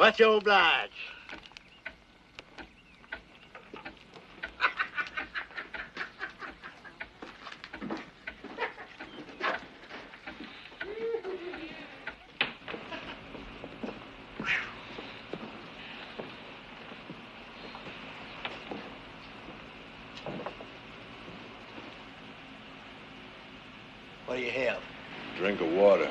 Much obliged. What do you have? Drink of water.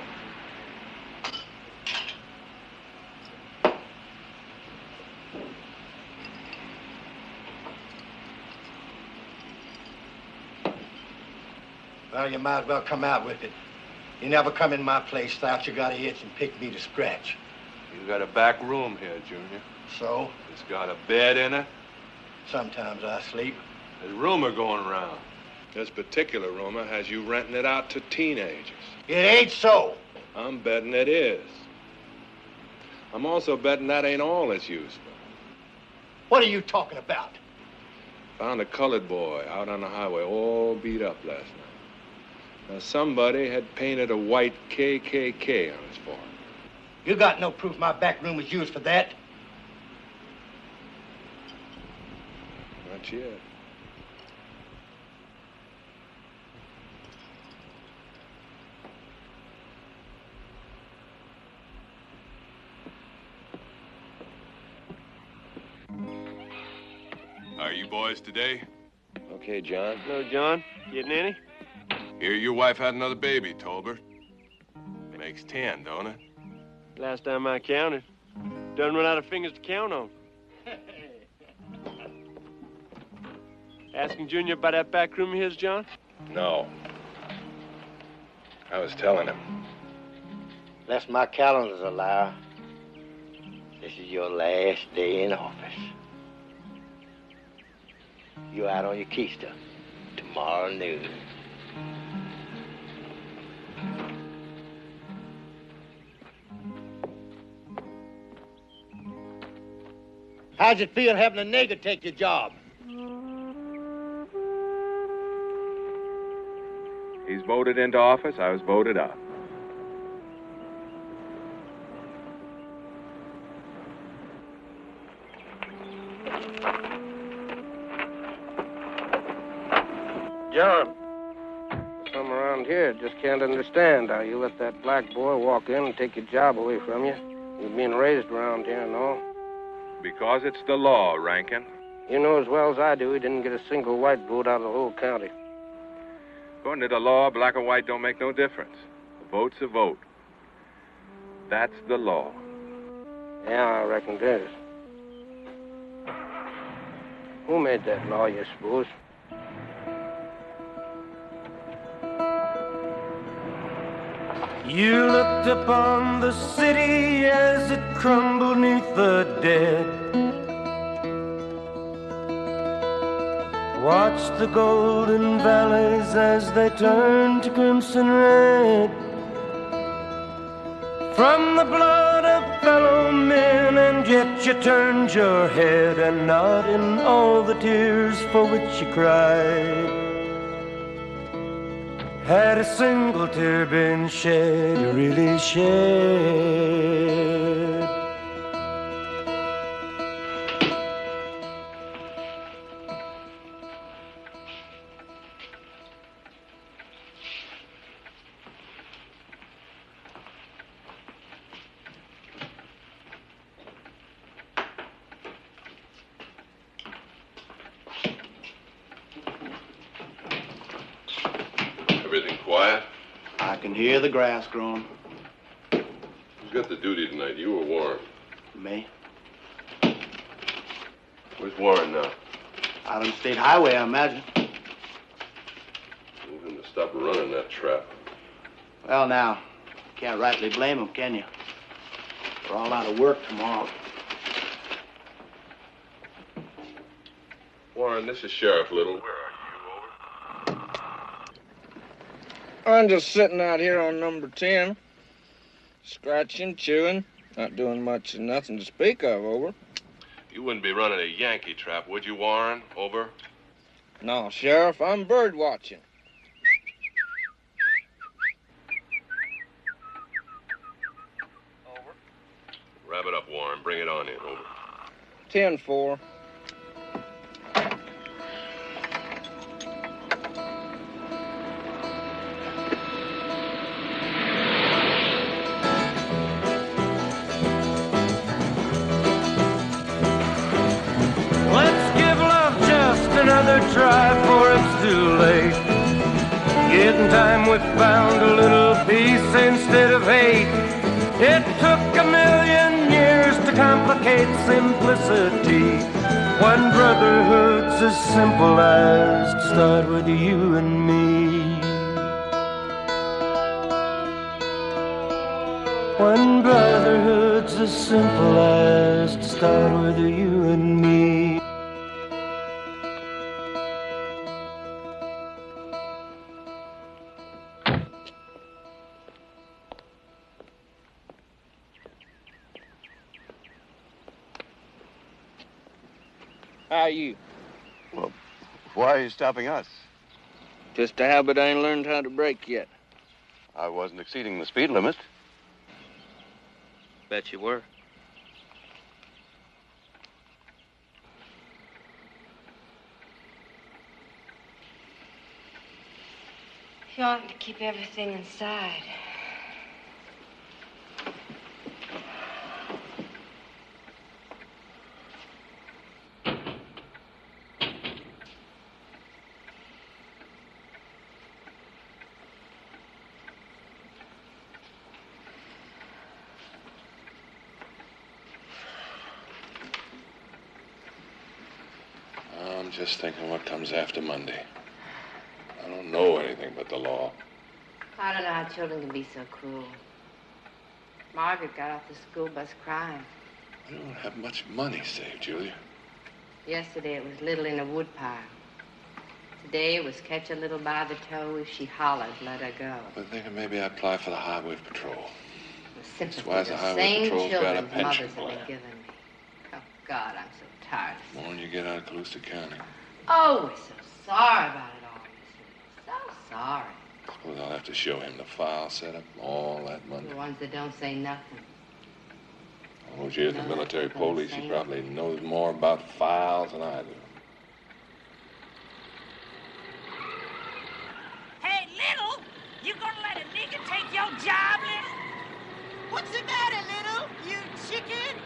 Well, you might as well come out with it. You never come in my place, thought you got a itch and picked me to scratch. You got a back room here, Junior. So? It's got a bed in it. Sometimes I sleep. There's rumor going around. This particular rumor has you renting it out to teenagers. It ain't so. I'm betting it is. I'm also betting that ain't all it's used for. What are you talking about? Found a colored boy out on the highway all beat up last night. Now, somebody had painted a white KKK on his forehead. You got no proof my back room was used for that? Not yet. Are you boys today? Okay, John. Hello, John. Getting any? Hear your wife had another baby, Tolbert. Makes 10, don't it? Last time I counted. Done run out of fingers to count on. Asking Junior about that back room of his, John? No. I was telling him. Unless my calendar's a liar, this is your last day in office. You out on your keister tomorrow noon. How's it feel having a nigger take your job? He's voted into office. I was voted out. John, some around here just can't understand how you let that black boy walk in and take your job away from you. You've been raised around here and all. Because it's the law, Rankin. You know as well as I do he didn't get a single white vote out of the whole county. According to the law, black or white don't make no difference. A vote's a vote. That's the law. Yeah, I reckon it is. Who made that law, you suppose? You looked upon the city as it crumbled neath the dead. Watched the golden valleys as they turned to crimson red. From the blood of fellow men, and yet you turned your head, and not in all the tears for which you cried had a single tear been shed, really shed. Everything quiet? I can hear the grass growing. Who's got the duty tonight, you or Warren? Me? Where's Warren now? Out on the state highway, I imagine. Move him to stop running that trap. Well, now, can't rightly blame them, can you? We're all out of work tomorrow. Warren, this is Sheriff Little. Where are you? I'm just sitting out here on number 10. Scratching, chewing, not doing much of nothing to speak of, over. You wouldn't be running a Yankee trap, would you, Warren? Over. No, Sheriff, I'm bird watching. Wrap it up, Warren. Bring Bring it on in, over. 10-4. Let's give love just another try before it's too late. Yet in time we found a little peace instead of hate. It took 1,000,000 years to complicate simplicity. When brotherhood's as simple as to start with you and me. When brotherhood's as simple as to start with you and me. How are you? Well, why are you stopping us? Just a habit I ain't learned how to break yet. I wasn't exceeding the speed limit. Bet you were. You ought to keep everything inside. I'm just thinking what comes after Monday. I don't know anything but the law. I don't know how children can be so cruel. Margaret got off the school bus crying. I don't have much money saved, Julia. Yesterday it was little in a woodpile. Today it was catch a little by the toe. If she hollers, let her go. But thinking maybe I apply for the Highway Patrol. The sympathy why is the the Highway same Patrol's got a children's pension mothers have plan? been giving me. Oh, God, I'm so tired. The more you get out of Colusa County. Oh, we're so sorry about it all, Mr. So sorry. Suppose I'll have to show him the file setup, all that money. The ones that don't say nothing. All those years in the No, military don't police, say he probably knows more about files than I do. Hey, Little, you gonna let a nigga take your job, Little? What's the matter, Little? You chicken?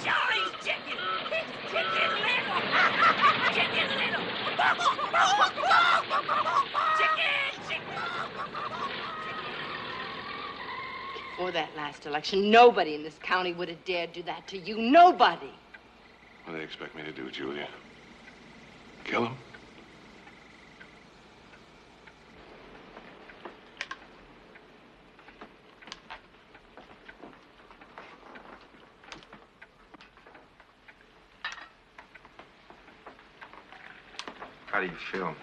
Sure, he's chicken. He's chicken, Little. Chicken, Little. Chicken, chicken. Before that last election, nobody in this county would have dared do that to you. Nobody. What do they expect me to do, Julia? Kill him? How do you feel?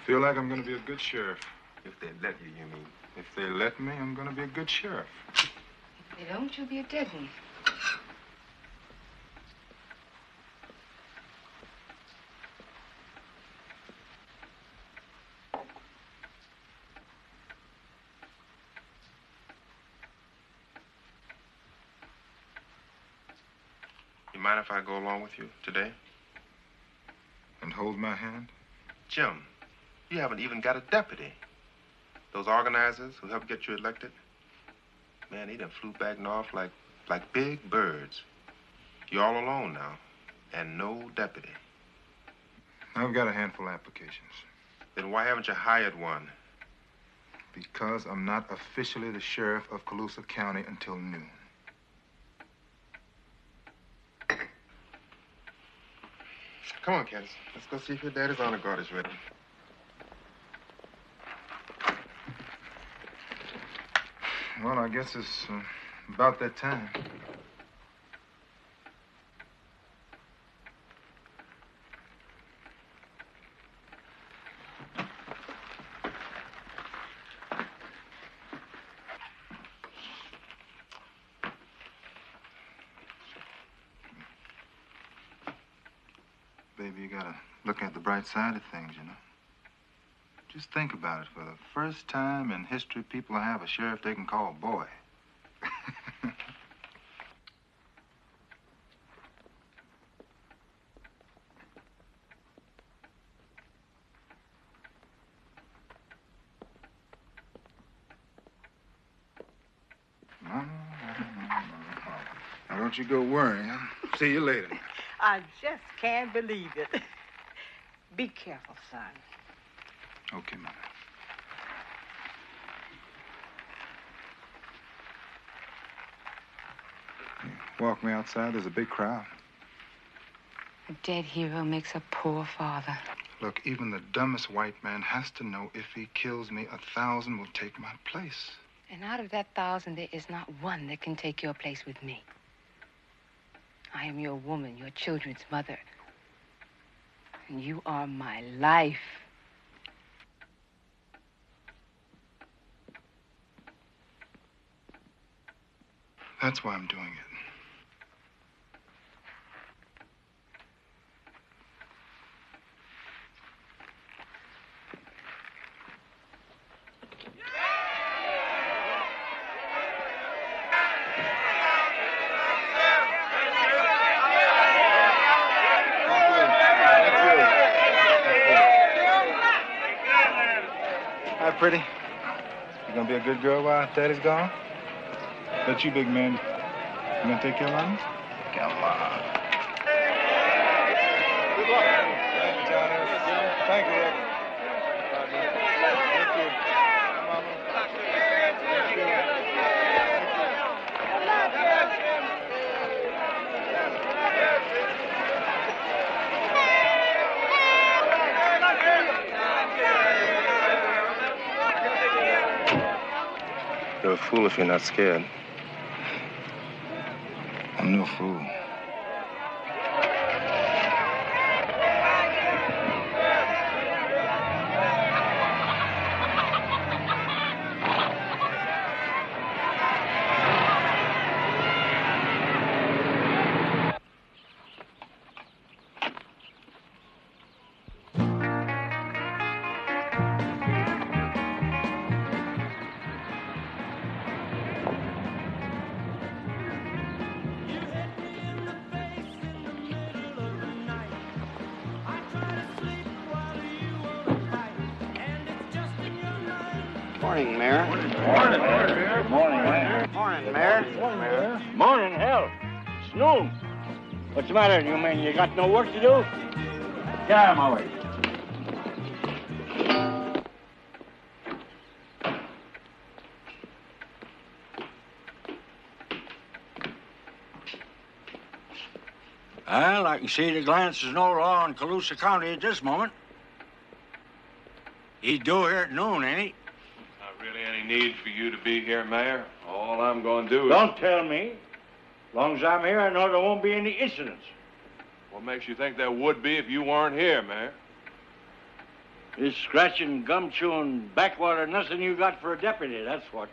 Feel like I'm gonna be a good sheriff. If they let you mean? If they let me, I'm gonna be a good sheriff. If they don't, you'll be a dead one. You mind if I go along with you today? And hold my hand? Jim, you haven't even got a deputy. Those organizers who helped get you elected, man, they done flew back north like big birds. You're all alone now, and no deputy. I've got a handful of applications. Then why haven't you hired one? Because I'm not officially the sheriff of Colusa County until noon. Come on, kids. Let's go see if your daddy's honor guard is ready. Well, I guess it's about that time. Baby, you gotta look at the bright side of things, you know. Just think about it. For the first time in history, people have a sheriff they can call boy. Don't you go worrying, huh? See you later. I just can't believe it. Be careful, son. Okay, Mother. Walk me outside. There's a big crowd. A dead hero makes a poor father. Look, even the dumbest white man has to know if he kills me, 1,000 will take my place. And out of that 1,000, there is not one that can take your place with me. I am your woman, your children's mother. And you are my life. That's why I'm doing it. Hi, pretty. You gonna be a good girl while Daddy's gone? But you, big man, you gonna take care of mine? Come on. Good luck. Thank you, Johnny. Thank you, Rick. Thank you. You're a fool if you're not scared. I'm no fool. Morning, Mayor. Morning, Mayor. Morning, Mayor. Morning, Mayor. Morning, Mayor. Morning, hell. It's noon. What's the matter? You mean you got no work to do? Get out of my way. Well, I can see at a glance there's no law in Colusa County at this moment. He's due here at noon, ain't he? Not really any need for you to be here, Mayor. All I'm going to do is... Don't tell me. As long as I'm here, I know there won't be any incidents. What makes you think there would be if you weren't here, Mayor? This scratching, gum-chewing, backwater, nothing you got for a deputy, that's what.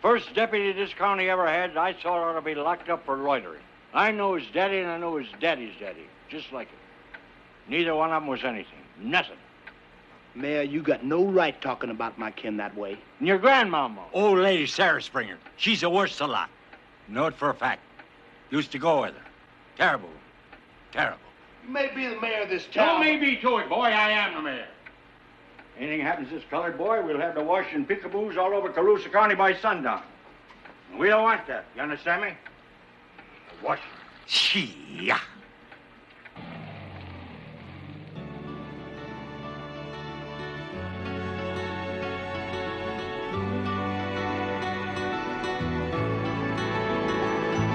First deputy this county ever had, I thought ought to be locked up for loitering. I know his daddy, and I know his daddy's daddy. Just like it. Neither one of them was anything. Nothing. Mayor, you got no right talking about my kin that way. And your grandmama, old lady Sarah Springer. She's the worst of the lot. Know it for a fact. Used to go with her. Terrible. Terrible. You may be the mayor of this town. Don't me be to it, boy. I am the mayor. Anything happens to this colored boy, we'll have the washing peekaboos all over Colusa County by sundown. We don't want that. You understand me? Wash. Gee-ya.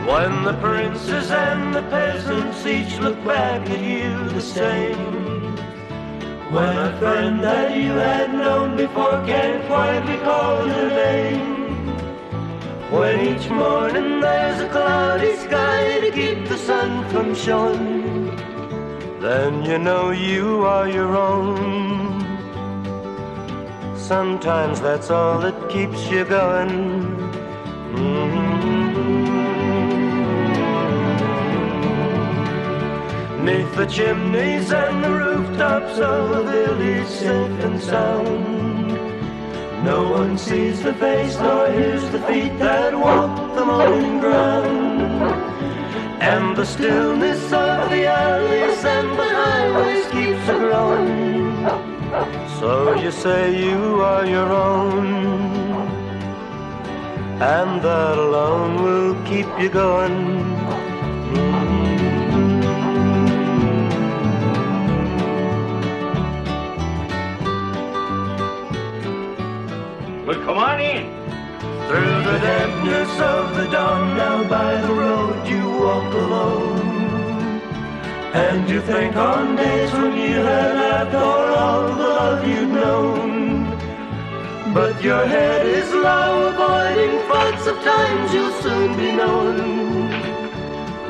When the princes and the peasants each look back at you the same. When a friend that you had known before can't quite recall your name. When each morning there's a cloudy sky to keep the sun from showing, then you know you are your own. Sometimes that's all that keeps you going. Neath the chimneys and the rooftops of the village safe and sound, no one sees the face nor hears the feet that walk the moaning ground. And the stillness of the alleys and the highways keeps a-growing. So you say you are your own. and that alone will keep you going. Well, come on in. Through the dampness of the dawn, now by the road you walk alone. And you think on days when you had laughed all the love you'd known. But your head is low, avoiding thoughts of times you'll soon be known.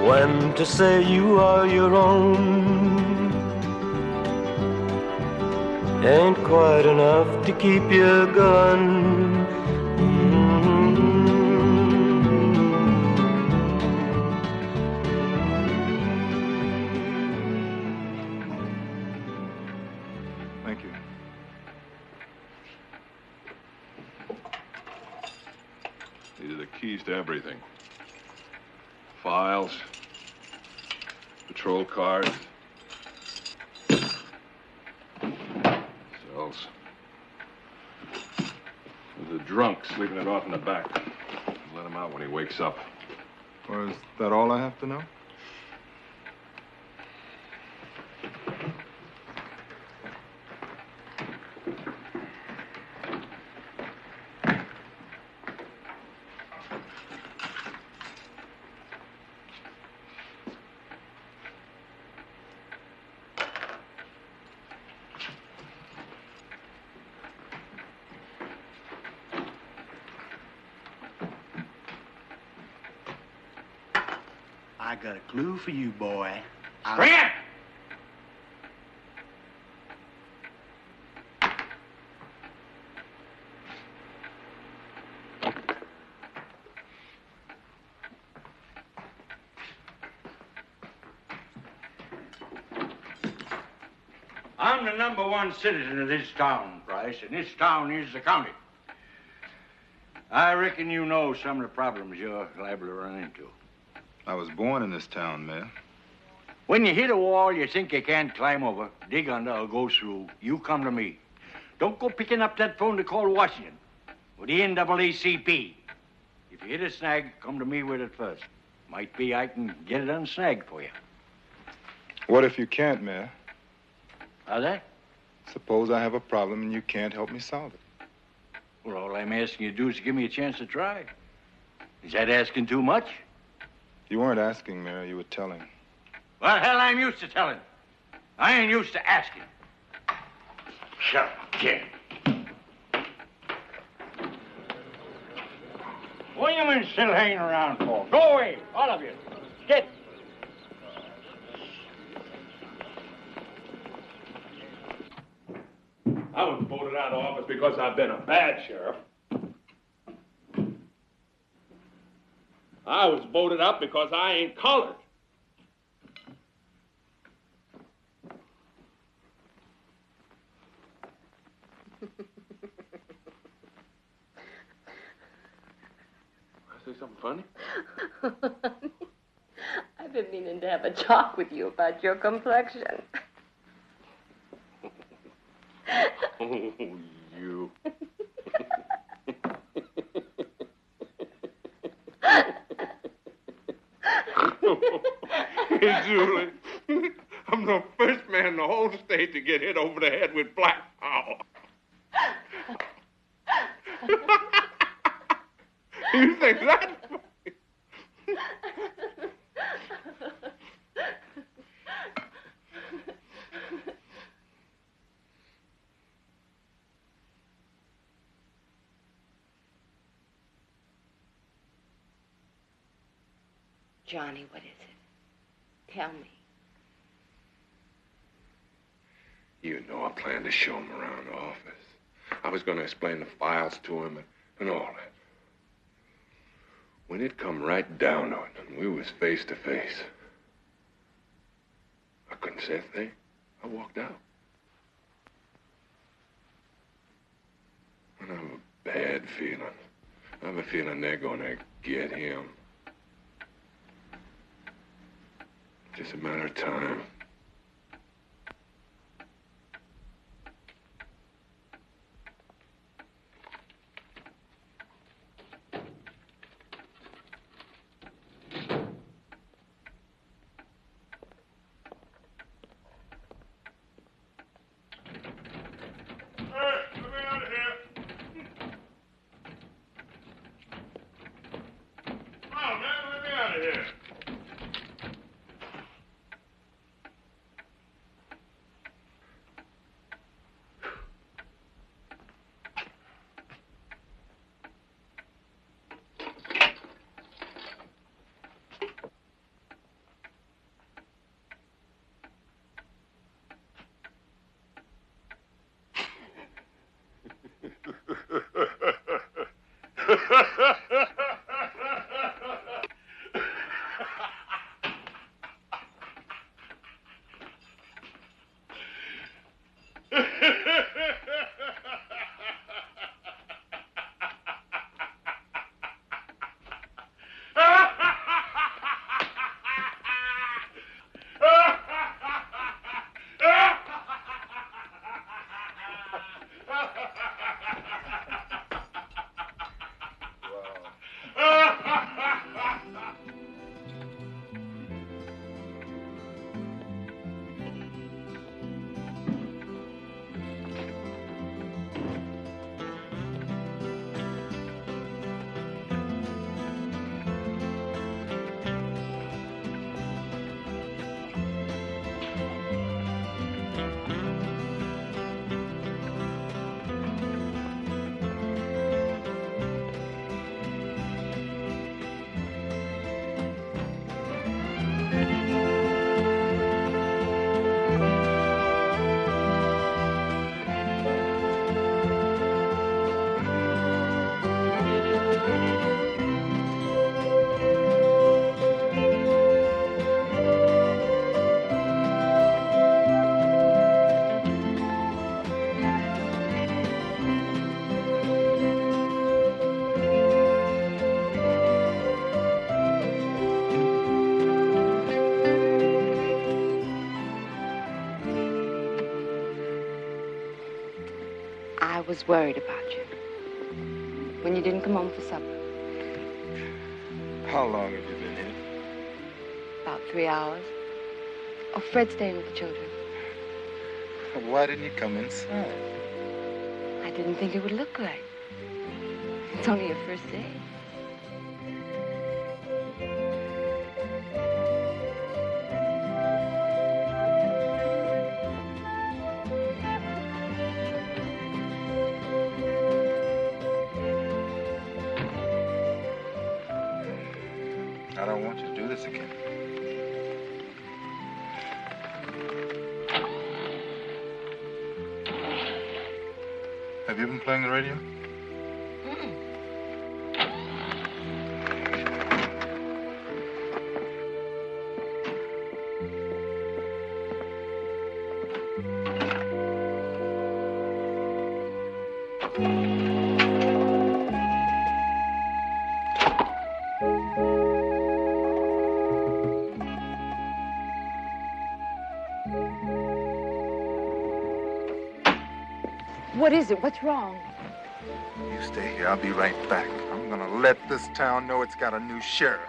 When to say you are your own ain't quite enough to keep you going. Thank you. These are the keys to everything. Files, patrol cars, cells. There's a drunk sleeping it off in the back. Let him out when he wakes up. Well, is that all I have to know? I got a clue for you, boy. Bring it! I'm the #1 citizen of this town, Price, and this town is the county. I reckon you know some of the problems you're liable to run into. I was born in this town, Mayor. When you hit a wall you think you can't climb over, dig under, or go through, you come to me. Don't go picking up that phone to call Washington or the NAACP. If you hit a snag, come to me with it first. Might be I can get it unsnagged for you. What if you can't, Mayor? How's that? Suppose I have a problem and you can't help me solve it. Well, all I'm asking you to do is give me a chance to try. Is that asking too much? You weren't asking, Mayor. You were telling. Well, hell, I'm used to telling. I ain't used to asking. Shut up, kid. What are you men still hanging around for? Go away, all of you. Get. I was voted out of office because I've been a bad sheriff. I was voted out because I ain't colored. I say something funny? I've been meaning to have a talk with you about your complexion. Oh, you. Hey, Julie, I'm the first man in the whole state to get hit over the head with black power. You think that's funny? Johnny, what is it? Tell me. You know I planned to show him around the office. I was going to explain the files to him and all that. When it come right down to it, and we was face to face, I couldn't say a thing. I walked out. And I have a bad feeling. I have a feeling they're going to get him. Just a matter of time. was worried about you when you didn't come home for supper. How long have you been here? About 3 hours. Oh, Fred's staying with the children. Why didn't you come inside? I didn't think it would look right. It's only your first day. I don't want you to do this again. Have you been playing the radio? What is it? What's wrong? You stay here. I'll be right back. I'm gonna let this town know it's got a new sheriff.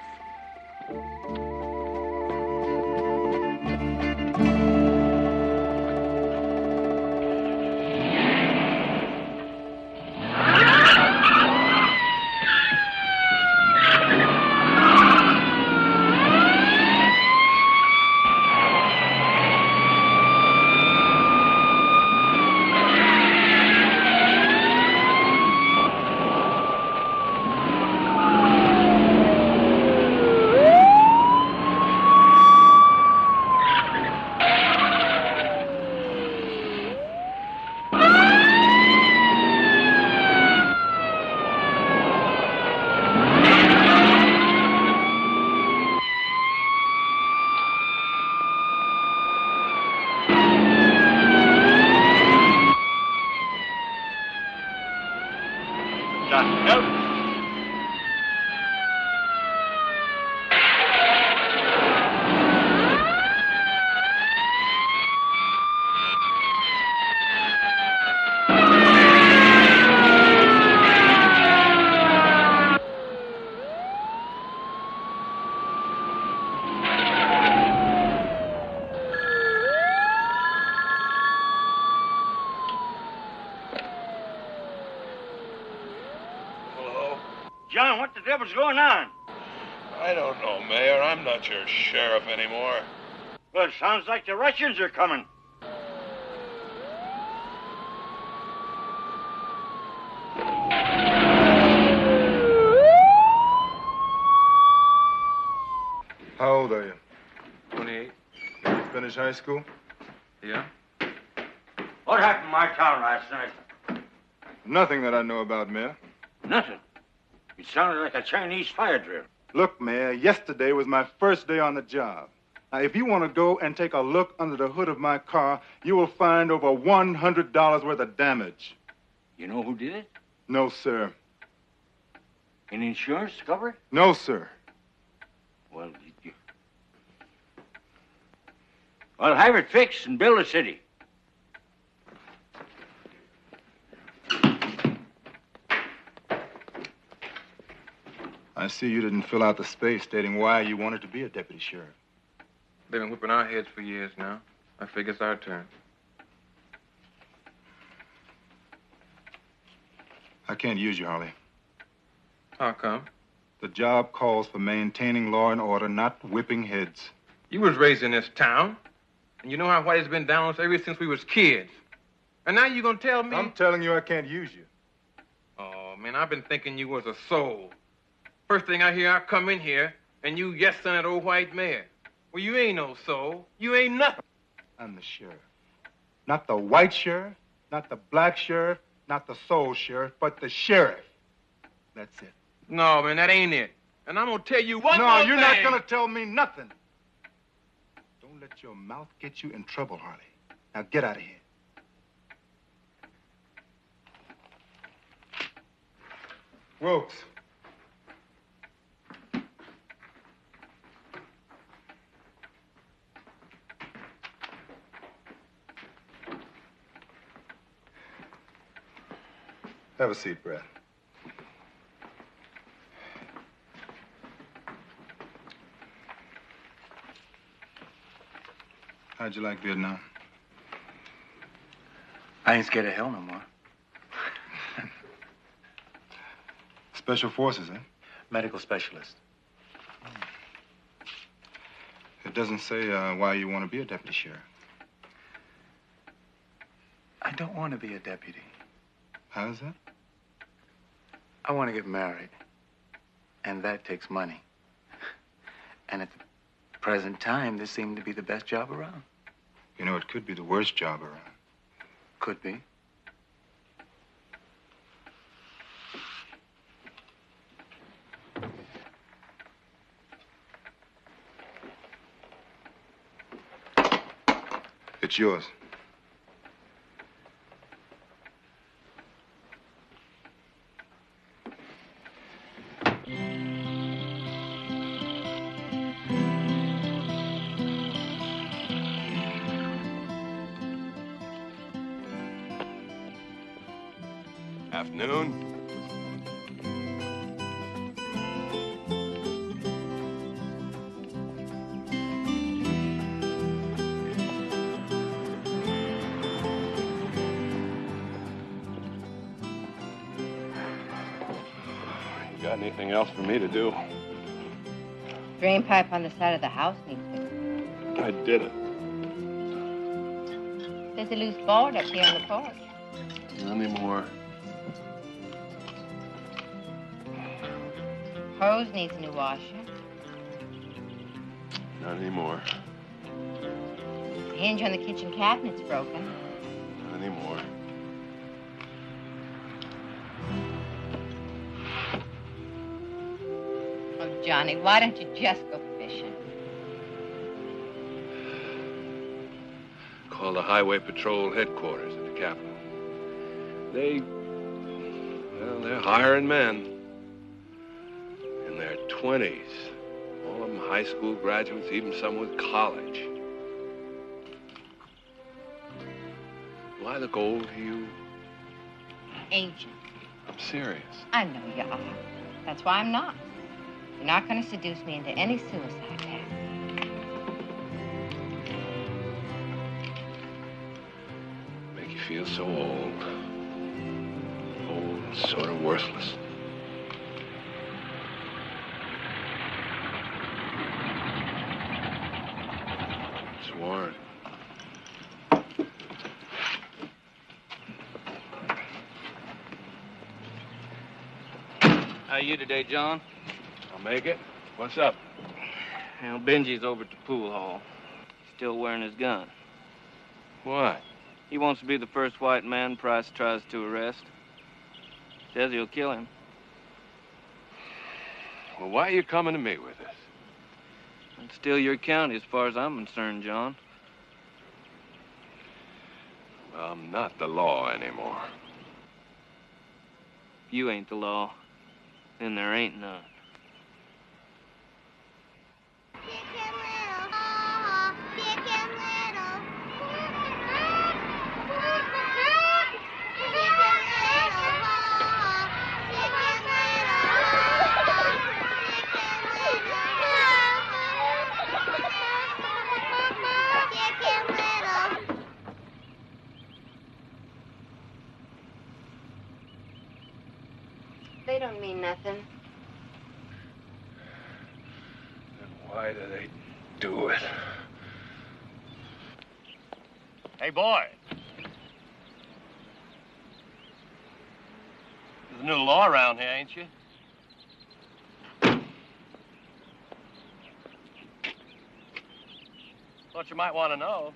John, what the devil's going on? I don't know, Mayor. I'm not your sheriff anymore. Well, it sounds like the Russians are coming. How old are you? 28. Did you finish high school? Yeah? What happened in my town last night? Nothing that I know about, Mayor. Nothing. It sounded like a Chinese fire drill. Look, Mayor, yesterday was my first day on the job. Now, if you want to go and take a look under the hood of my car, you will find over $100 worth of damage. You know who did it? No, sir. An insurance cover? No, sir. Well, I'll have it fixed and build a city. I see you didn't fill out the space stating why you wanted to be a deputy sheriff. They've been whipping our heads for years now. I figure it's our turn. I can't use you, Harley. How come? The job calls for maintaining law and order, not whipping heads. You was raised in this town, and you know how Whitey's been down on us ever since we was kids. And now you gonna tell me? I'm telling you I can't use you. Oh, man, I've been thinking you was a soul. First thing I hear, I come in here, and you yes-ing that old white mare. Well, you ain't no soul. You ain't nothing. I'm the sheriff. Not the white sheriff, not the black sheriff, not the soul sheriff, but the sheriff. That's it. No, man, that ain't it. And I'm gonna tell you one more thing. No, you're not gonna tell me nothing. Don't let your mouth get you in trouble, Harley. Now get out of here. Wilkes. Have a seat, Brad. How'd you like Vietnam? I ain't scared of hell no more. Special forces, eh? Medical specialist. It doesn't say why you want to be a deputy sheriff. I don't want to be a deputy. How's that? I want to get married. And that takes money. And at the present time, this seemed to be the best job around. You know, it could be the worst job around. Could be. It's yours. Afternoon. You got anything else for me to do? Drain pipe on the side of the house needs fixing. I did it. There's a loose board up here on the porch. Not anymore. Hose needs a new washer. Not anymore. The hinge on the kitchen cabinet's broken. Not anymore. Oh, Johnny, why don't you just go fishing? Call the Highway Patrol headquarters in the capital. They're hiring men in their 20s. All of them high school graduates, even some with college. Do I look old to you? Ancient. I'm serious. I know you are. That's why I'm not. You're not going to seduce me into any suicide pact. Make you feel so old. Old, sort of worthless. It's Warren. How are you today, John? I'll make it. What's up? Well, Benji's over at the pool hall. Still wearing his gun. Why? He wants to be the first white man Price tries to arrest. Says he'll kill him. Well, why are you coming to me with this? It's still your county as far as I'm concerned, John. Well, I'm not the law anymore. If you ain't the law, then there ain't none. They don't mean nothing. Then why do they do it? Hey, boy. There's a new law around here, ain't you? Thought you might want to know.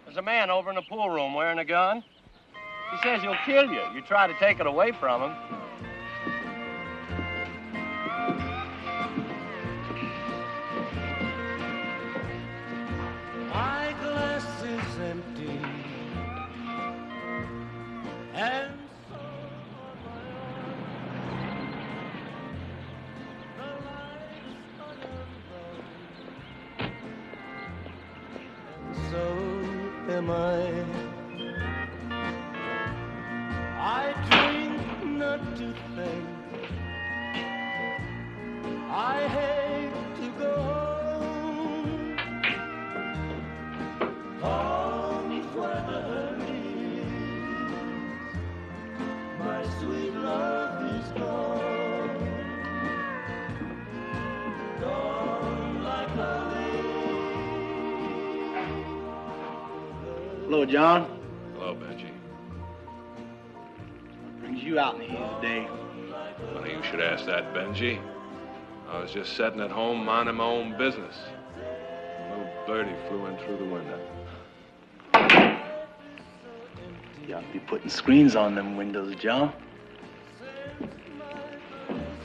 There's a man over in the pool room wearing a gun. He says he'll kill you. You try to take it away from him. My glass is empty, and so the lights are low, and so am I. I drink not to think. I hate to go home. Home's where the hurt is. My sweet love is gone. Gone like a Hello, John. Hello, Benji. What brings you out in the heat of the day? Funny you should ask that, Benji. I was just sitting at home minding my own business. A little birdie flew in through the window. You ought to be putting screens on them windows, John.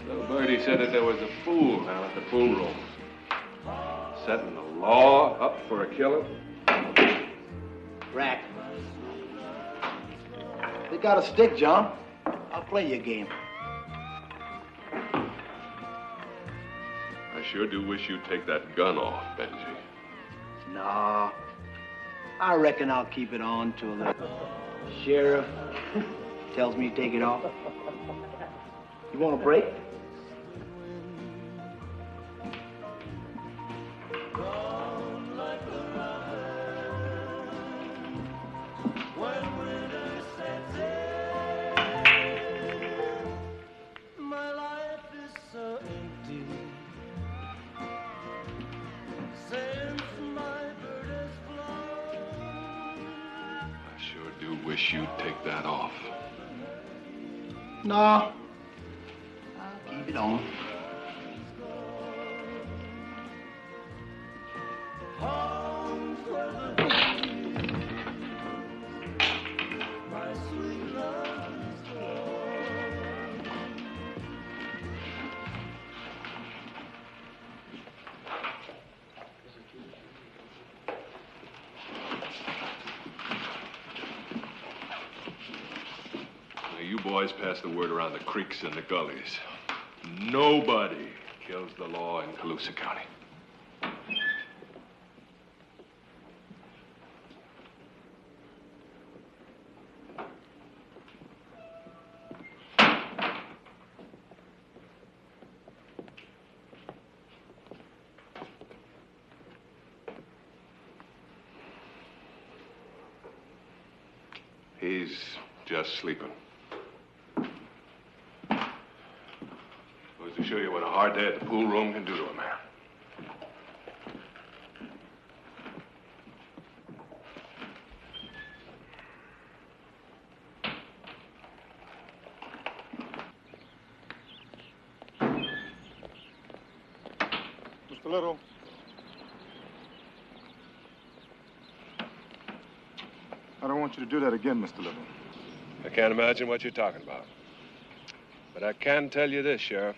Little birdie said that there was a fool down at the pool room. Setting the law up for a killer. Rack. They got a stick, John. I'll play you a game. I sure do wish you'd take that gun off, Benji. No. I reckon I'll keep it on till the sheriff tells me to take it off. You want a break? Wish you'd take that off. No. I'll keep it on. You boys pass the word around the creeks and the gullies. Nobody kills the law in Colusa County. He's just sleeping. To show you what a hard day at the pool room can do to a man. Mr. Little. I don't want you to do that again, Mr. Little. I can't imagine what you're talking about. But I can tell you this, Sheriff.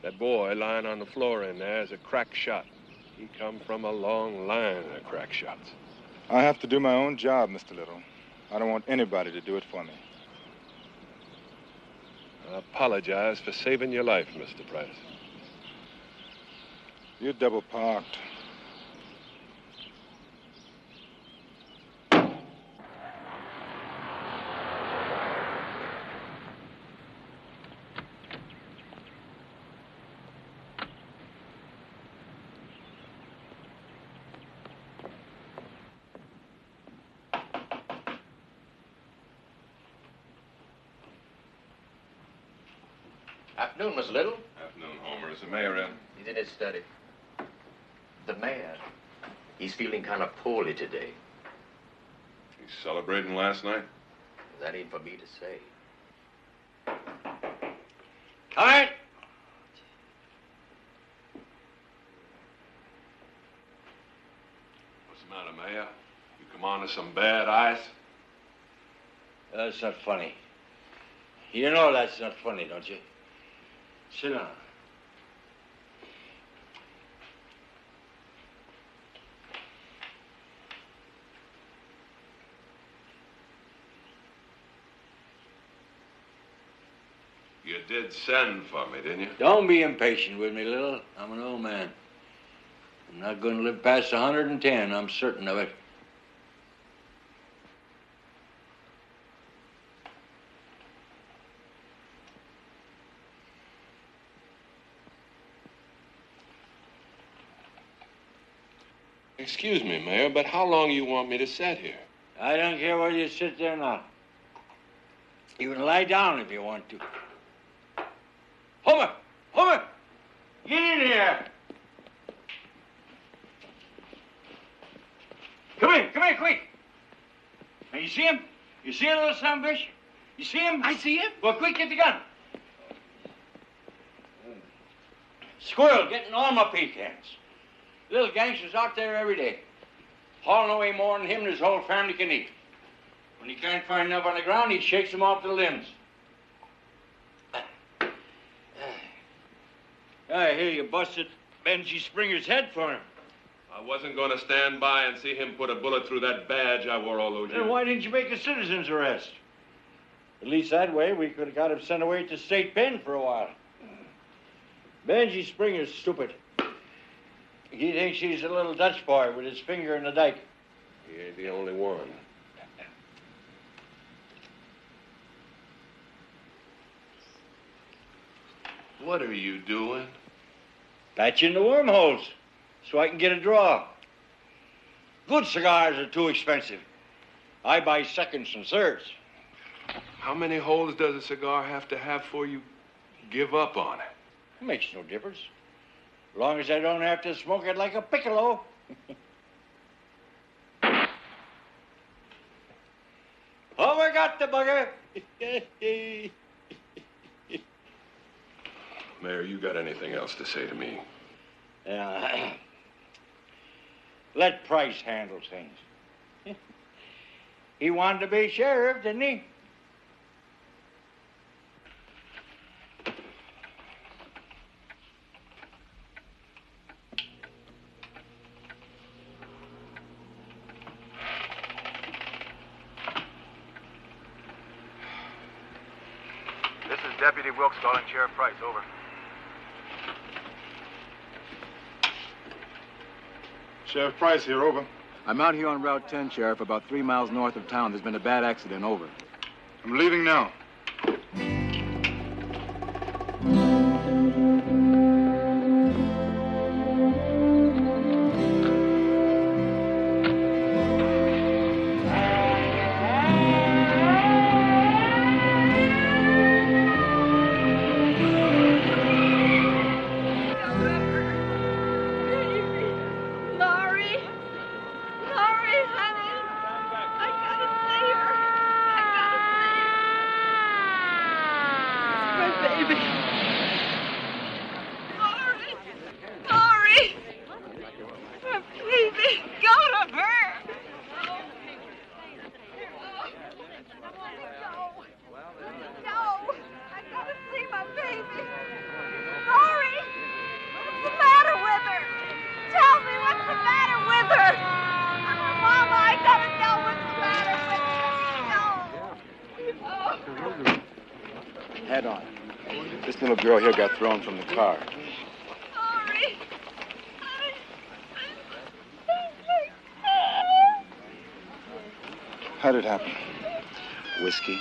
That boy lying on the floor in there is a crack shot. He come from a long line of crack shots. I have to do my own job, Mr. Little. I don't want anybody to do it for me. I apologize for saving your life, Mr. Price. You're double parked. Afternoon, Miss Little. Afternoon, Homer. Is the mayor in? He's in his study. The mayor, he's feeling kind of poorly today. He's celebrating last night? That ain't for me to say. Come in. What's the matter, Mayor? You come on to some bad ice? That's not funny. You know that's not funny, don't you? Sit down. You did send for me, didn't you? Don't be impatient with me, Little. I'm an old man. I'm not going to live past 110, I'm certain of it. Excuse me, Mayor, but how long you want me to sit here? I don't care whether you sit there now. You can lie down if you want to. Homer! Homer! Get in here! Come here, quick! Now, you see him? You see a little son of a bitch? You see him? I see him. Well, quick, get the gun. Squirrel getting all my pecans. Little gangster's out there every day, hauling away more than him and his whole family can eat. When he can't find enough on the ground, he shakes them off the limbs. I hear you busted Benji Springer's head for him. I wasn't going to stand by and see him put a bullet through that badge I wore all those years. Then why didn't you make a citizen's arrest? At least that way we could have got him sent away to state pen for a while. Benji Springer's stupid. He thinks he's a little Dutch boy with his finger in the dike. He ain't the only one. What are you doing? Patching the wormholes so I can get a draw. Good cigars are too expensive. I buy seconds and thirds. How many holes does a cigar have to have before you give up on it? It makes no difference. As long as I don't have to smoke it like a piccolo. Homer got the bugger. Mayor, you got anything else to say to me? Let Price handle things. He wanted to be sheriff, didn't he? This is Deputy Wilkes calling Sheriff Price, over. Sheriff Price here, over. I'm out here on Route 10, Sheriff, about 3 miles north of town. There's been a bad accident, over. I'm leaving now. Head on. This little girl here got thrown from the car. How did it happen? Whiskey.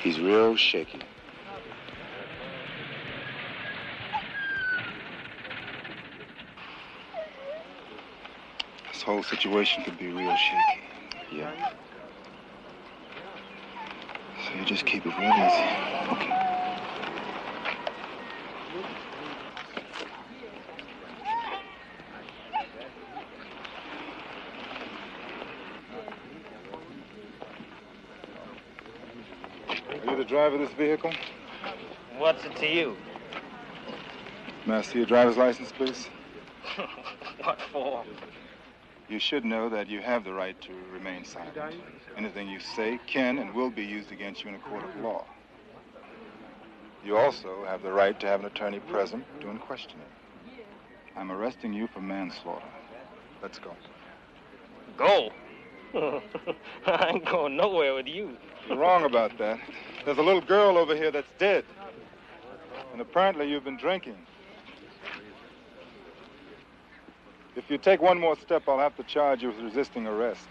He's real shaky. This whole situation could be real shaky. Yeah. So you just keep it real easy. Okay. Are you the driver of this vehicle? What's it to you? May I see your driver's license, please? What for? You should know that you have the right to remain silent. Anything you say can and will be used against you in a court of law. You also have the right to have an attorney present during questioning. I'm arresting you for manslaughter. Let's go. Go? I ain't going nowhere with you. You're wrong about that. There's a little girl over here that's dead. And apparently you've been drinking. If you take one more step, I'll have to charge you with resisting arrest.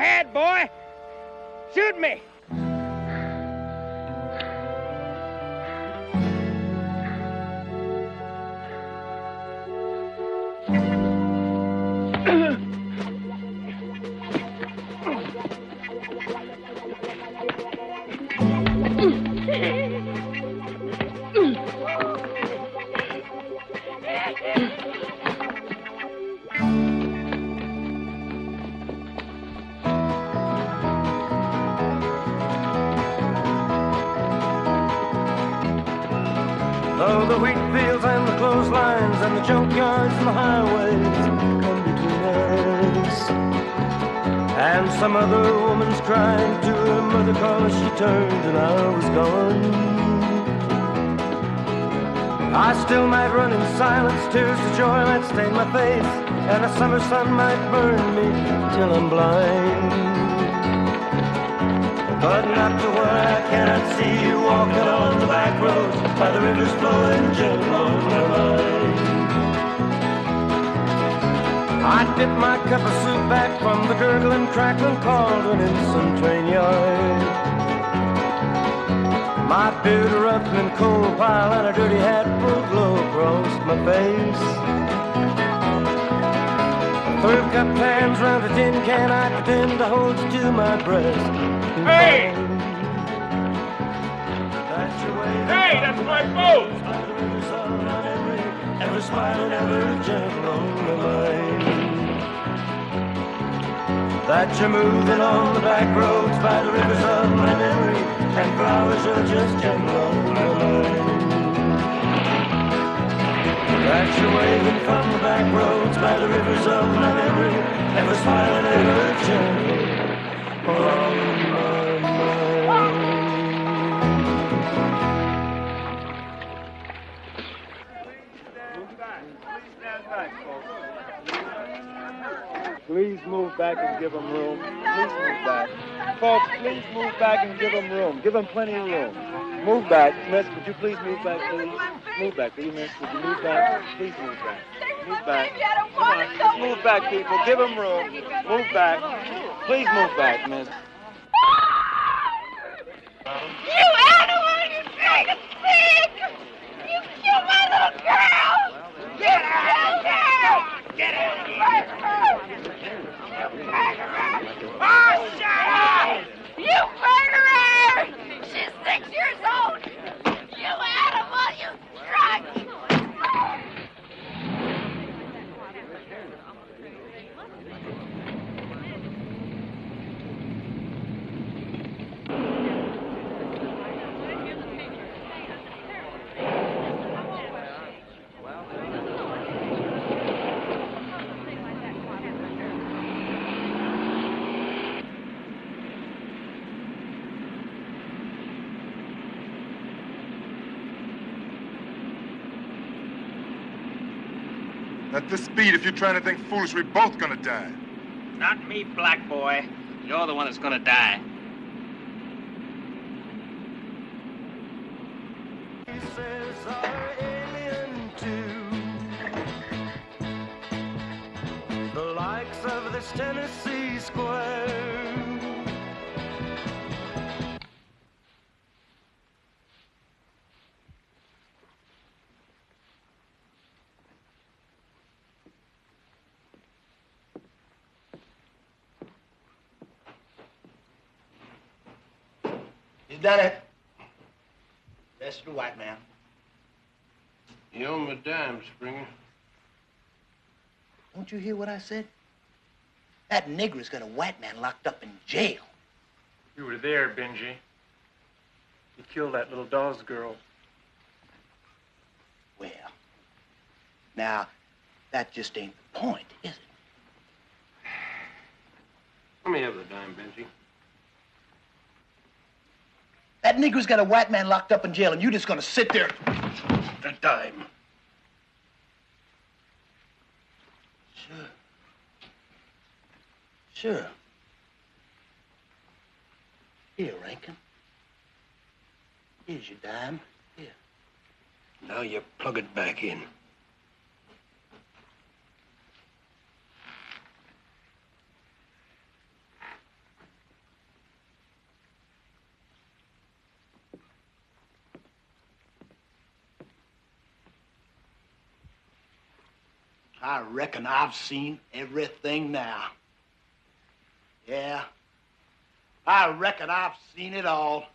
ahead, boy. Shoot me. Though the wheat fields and the clotheslines and the junkyards and the highways come between us, and some other woman's crying to her mother cause she turned and I was gone, I still might run in silence, tears of joy might stain my face, and a summer sun might burn me till I'm blind. But not to where I cannot see you walking on the back roads by the rivers flowing gentle on my mind. I dip my cup of soup back from the gurgling, crackling cauldron in some train yard. My beard a ruffling coal pile and a dirty hat full glow across my face. Through cup hands round a tin can, I pretend to hold you to my breast. Hey! Hey, that's my boat! Ever smiling, ever gentle on my mind. That you're moving on the back roads by the rivers of my memory, and for hours you're just gentle on my mind. That you're waving from the back roads by the rivers of my memory, ever smiling, ever gentle on my mind. Please move back and give them room. Please move back. Folks, please move back and give them room. Give them plenty of room. Move back. Miss, would you please move back, please? Move back, will you, miss? Would you move back? Please move back. Move back. Come on, just move back, people. Give them room. Move back. Please move back, miss. You animal, you big pig! You killed my little girl! Get out of here! Get out of here! Oh, shut up! You murderer! She's 6 years old! You animal, you drunk! At this speed, if you try anything foolish, we're both gonna die. Not me, black boy. You're the one that's gonna die. Faces are alien too. The likes of this Tennessee square. You done it. That's the white man. You owe me a dime, Springer. Don't you hear what I said? That nigger's got a white man locked up in jail. You were there, Benji. You killed that little Dawes girl. Well, now, that just ain't the point, is it? Let me have the dime, Benji. That nigger's got a white man locked up in jail, and you just gonna sit there. The dime. Sure. Sure. Here, Rankin. Here's your dime. Here. Now you plug it back in. I reckon I've seen everything now. Yeah, I reckon I've seen it all.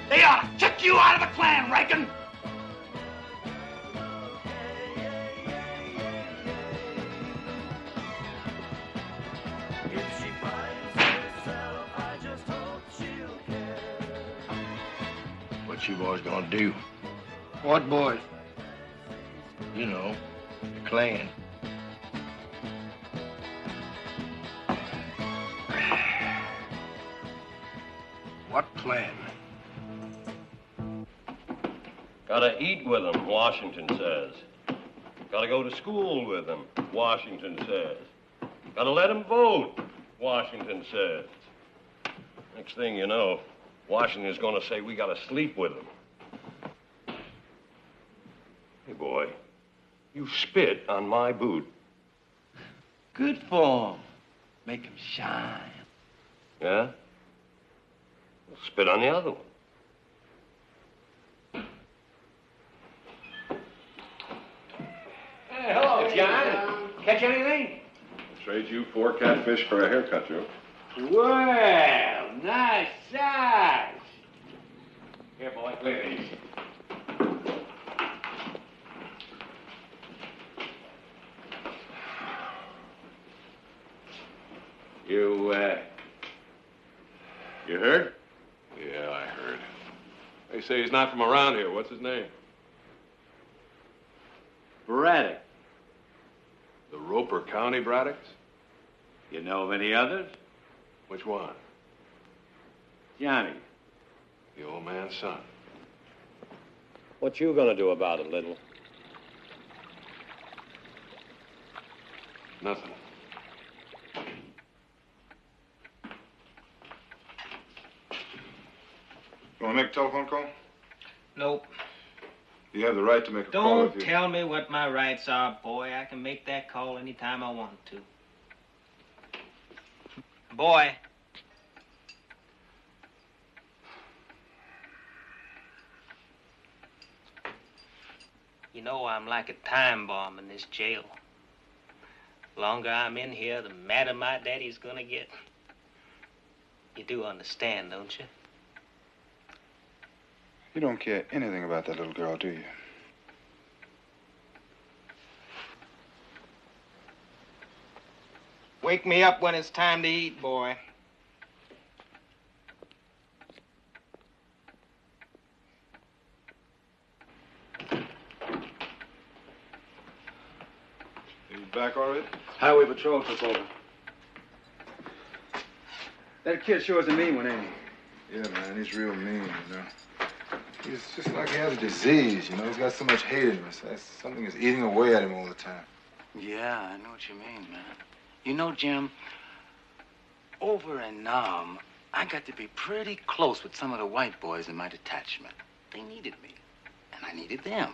They ought to kick you out of the clan, Rankin. What you boys gonna do? What boys? You know, the clan. What clan? Gotta eat with them, Washington says. Gotta go to school with them, Washington says. Gotta let them vote, Washington says. Next thing you know, Washington's gonna say we gotta sleep with them. Hey, boy, you spit on my boot. Good for 'em. Make 'em shine. Yeah? Well, spit on the other one. Hey, hello, John. Catch anything? Trade you 4 catfish for a haircut, Joe. Well, nice size. Here, boy, clear these. You heard? Yeah, I heard. They say he's not from around here. What's his name? Braddock. The Roper County Braddocks? You know of any others? Which one? Johnny. The old man's son. What you gonna do about it, Little? Nothing. You want to make a telephone call? Nope. You have the right to make a call. Don't tell me what my rights are, boy. I can make that call anytime I want to. Boy. You know I'm like a time bomb in this jail. The longer I'm in here, the madder my daddy's gonna get. You do understand, don't you? You don't care anything about that little girl, do you? Wake me up when it's time to eat, boy. Are you back already? Highway Patrol took over. That kid sure is a mean one, ain't he? Yeah, man, he's real mean, you know. He's just like he has a disease, you know. He's got so much hate in him. It's something is eating away at him all the time. Yeah, I know what you mean, man. You know, Jim, over in Nam, I got to be pretty close with some of the white boys in my detachment. They needed me, and I needed them.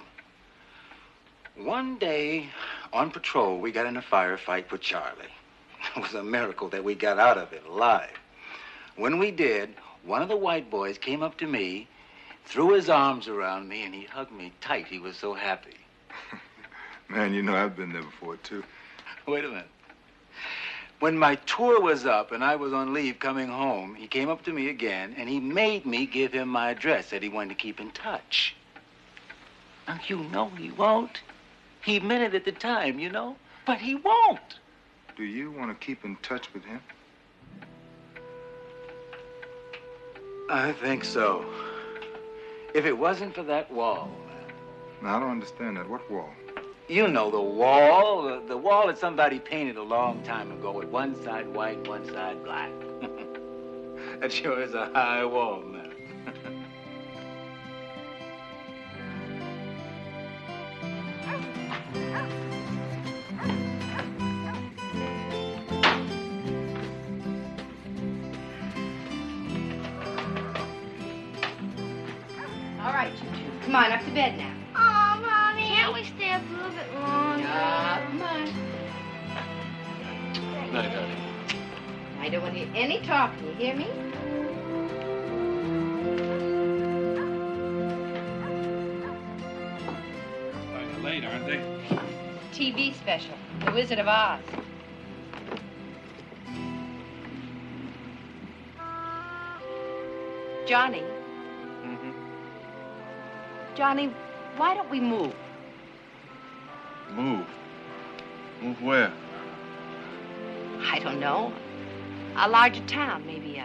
One day, on patrol, we got in a firefight with Charlie. It was a miracle that we got out of it alive. When we did, one of the white boys came up to me, threw his arms around me, and he hugged me tight. He was so happy. Man, you know, I've been there before, too. Wait a minute. When my tour was up and I was on leave coming home, he came up to me again, and he made me give him my address, said he wanted to keep in touch. Now, you know he won't. He meant it at the time, you know, but he won't. Do you want to keep in touch with him? I think so. If it wasn't for that wall, No, I don't understand that. What wall? you know the wall. The wall that somebody painted a long time ago with one side white, one side black. That sure is a high wall, man. All right, Choo-Choo. Come on, up to bed now. Oh, Mommy. Can't we stay up a little bit longer? Yeah, come on. Night, I don't want to hear any talking, you hear me? Kind of late, aren't they? TV special, The Wizard of Oz. Johnny. Mm-hmm. Johnny, why don't we move? Move? Move where? I don't know. A larger town, maybe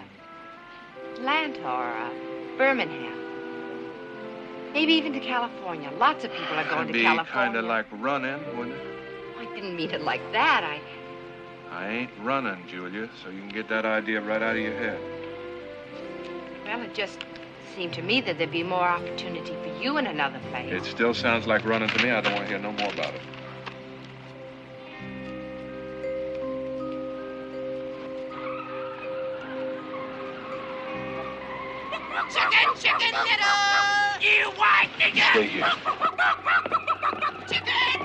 Atlanta or Birmingham. Maybe even to California. Lots of people are going to California. It'd be kind of like running, wouldn't it? I didn't mean it like that. I ain't running, Julia, so you can get that idea right out of your head. Well, it just seemed to me that there'd be more opportunity for you in another place. It still sounds like running to me. I don't want to hear no more about it. Chicken, chicken little! You white nigger! Stay here. Chicken!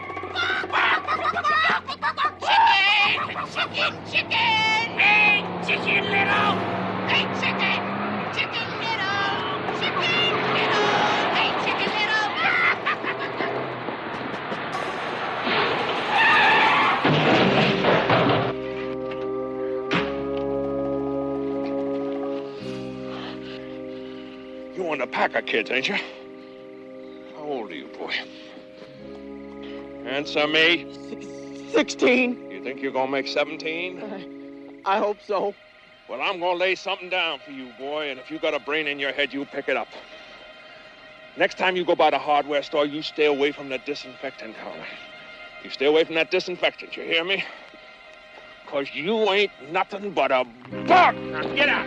Chicken, chicken, chicken! Big chicken little! Hey, chicken! Chicken little! Chicken little! Hey, chicken little! You one of the Packer kids, ain't you? How old are you, boy? Answer me. 16. You think you're gonna make 17? I hope so. Well, I'm gonna lay something down for you, boy, and if you got a brain in your head, you pick it up. Next time you go by the hardware store, you stay away from the disinfectant counter. You stay away from that disinfectant, you hear me? 'Cause you ain't nothing but a bug. Now get out.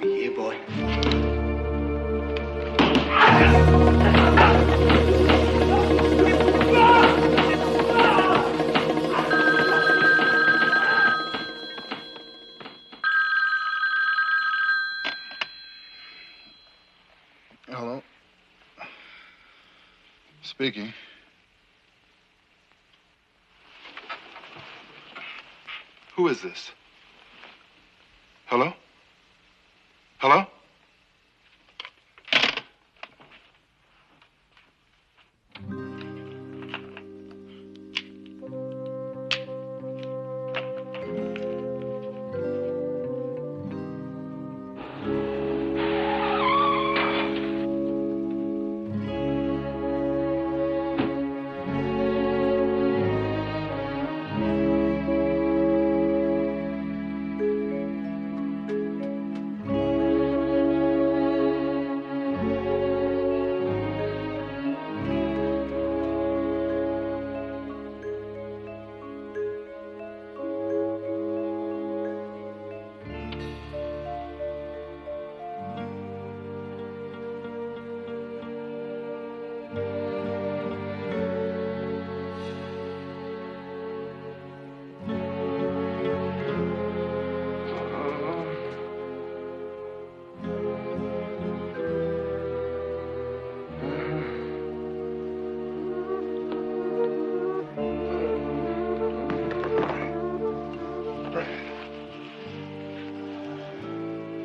Yeah, boy. Hello? Speaking. Who is this? Hello? Hello?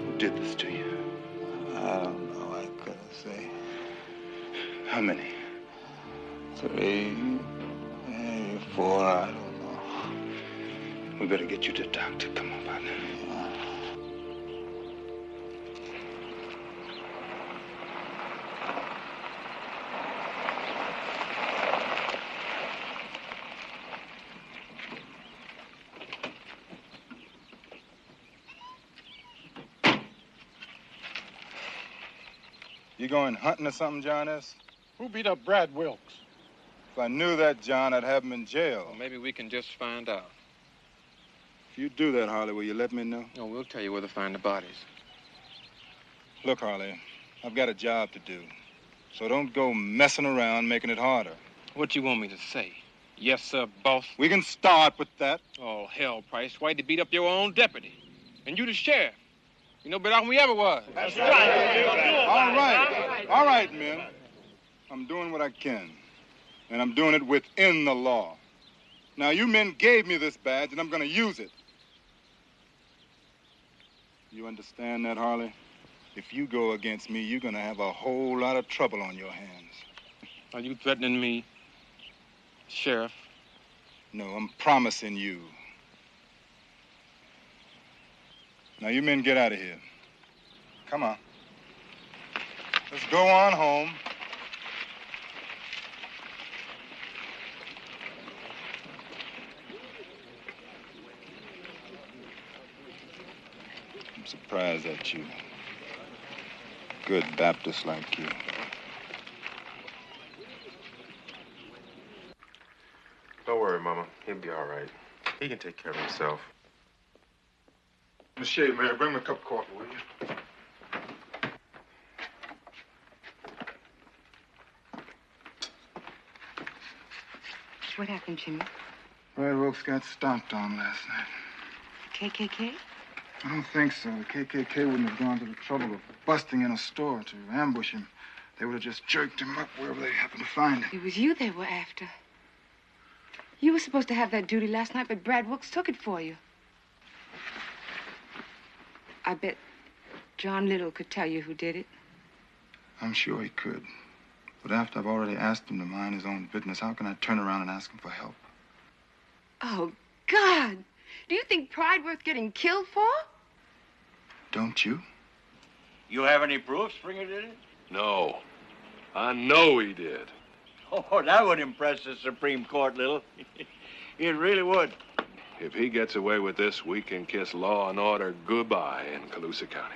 Who did this to you? I don't know. I couldn't say. How many? 3, maybe 4. I don't know. We better get you to the doctor. Come on, partner. You going hunting or something, John S.? Who beat up Brad Wilkes? If I knew that, John, I'd have him in jail. Well, maybe we can just find out. If you do that, Harley, will you let me know? Oh, we'll tell you where to find the bodies. Look, Harley, I've got a job to do. So don't go messing around making it harder. What you want me to say? Yes, sir, boss? We can start with that. Oh, hell, Price. Why'd you beat up your own deputy? And you the sheriff. You know better than we ever was. That's right. All right, men. I'm doing what I can. And I'm doing it within the law. Now, you men gave me this badge, and I'm going to use it. You understand that, Harley? If you go against me, you're going to have a whole lot of trouble on your hands. Are you threatening me, Sheriff? No, I'm promising you. Now, you men get out of here. Come on. Let's go on home. I'm surprised at you. Good Baptist like you. Don't worry, Mama. He'll be all right. He can take care of himself. Miss Shea, man, bring me a cup of coffee, will you? What happened, Jimmy? Brad Wilkes got stomped on last night. KKK? I don't think so. The KKK wouldn't have gone to the trouble of busting in a store to ambush him. They would have just jerked him up wherever they happened to find him. It was you they were after. You were supposed to have that duty last night, but Brad Wilkes took it for you. I bet John Little could tell you who did it. I'm sure he could. But after I've already asked him to mind his own business, how can I turn around and ask him for help? Oh, God. Do you think pride worth getting killed for? Don't you? You have any proof Springer did it? No. I know he did. Oh, that would impress the Supreme Court, Little. It really would. If he gets away with this, we can kiss law and order goodbye in Colusa County.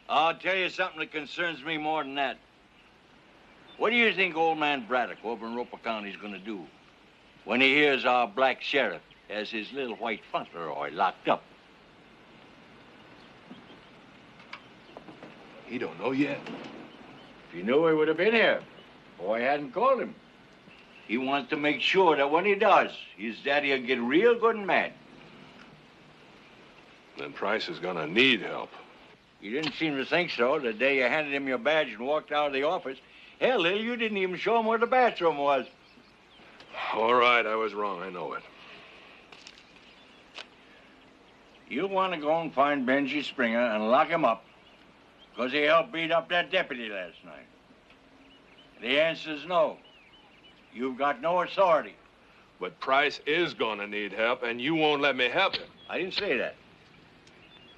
I'll tell you something that concerns me more than that. What do you think old man Braddock over in Roper County is going to do when he hears our black sheriff has his little white Fauntleroy locked up? He don't know yet. If he knew he would have been here. Boy hadn't called him. He wants to make sure that when he does, his daddy will get real good and mad. Then Price is gonna need help. You didn't seem to think so the day you handed him your badge and walked out of the office. Hell, Lil, you didn't even show him where the bathroom was. All right, I was wrong. I know it. You want to go and find Benji Springer and lock him up because he helped beat up that deputy last night. The answer's no. You've got no authority. But Price is gonna need help, and you won't let me help him. I didn't say that.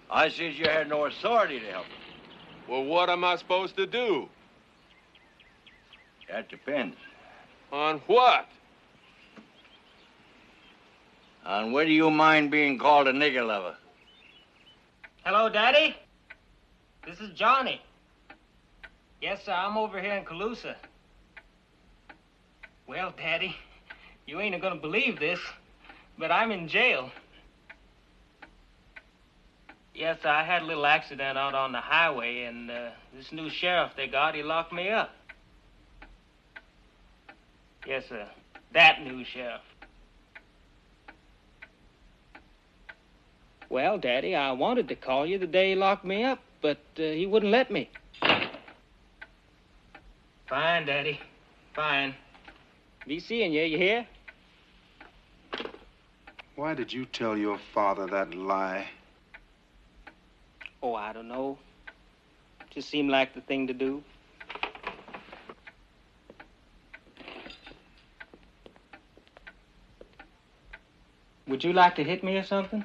I said you had no authority to help him. Well, what am I supposed to do? That depends. On what? On whether you mind being called a nigger lover. Hello, Daddy. This is Johnny. Yes, sir, I'm over here in Colusa. Well, Daddy, you ain't gonna believe this, but I'm in jail. Yes, sir, I had a little accident out on the highway, and this new sheriff they got, he locked me up. Yes, sir, that new sheriff. Well, Daddy, I wanted to call you the day he locked me up, but he wouldn't let me. Fine, Daddy, fine. Be seeing you, you hear? Why did you tell your father that lie? Oh, I don't know. Just seemed like the thing to do. Would you like to hit me or something?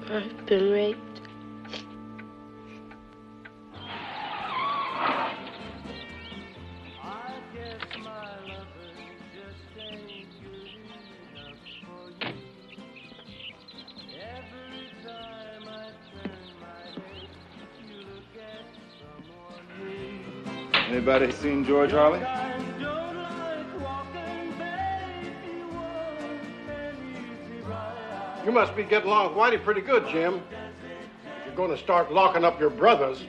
I've been raped. Anybody seen George Harley? You must be getting along with Whitey pretty good, Jim. If you're going to start locking up your brothers.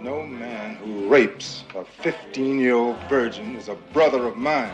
No man who rapes a 15-year-old virgin is a brother of mine.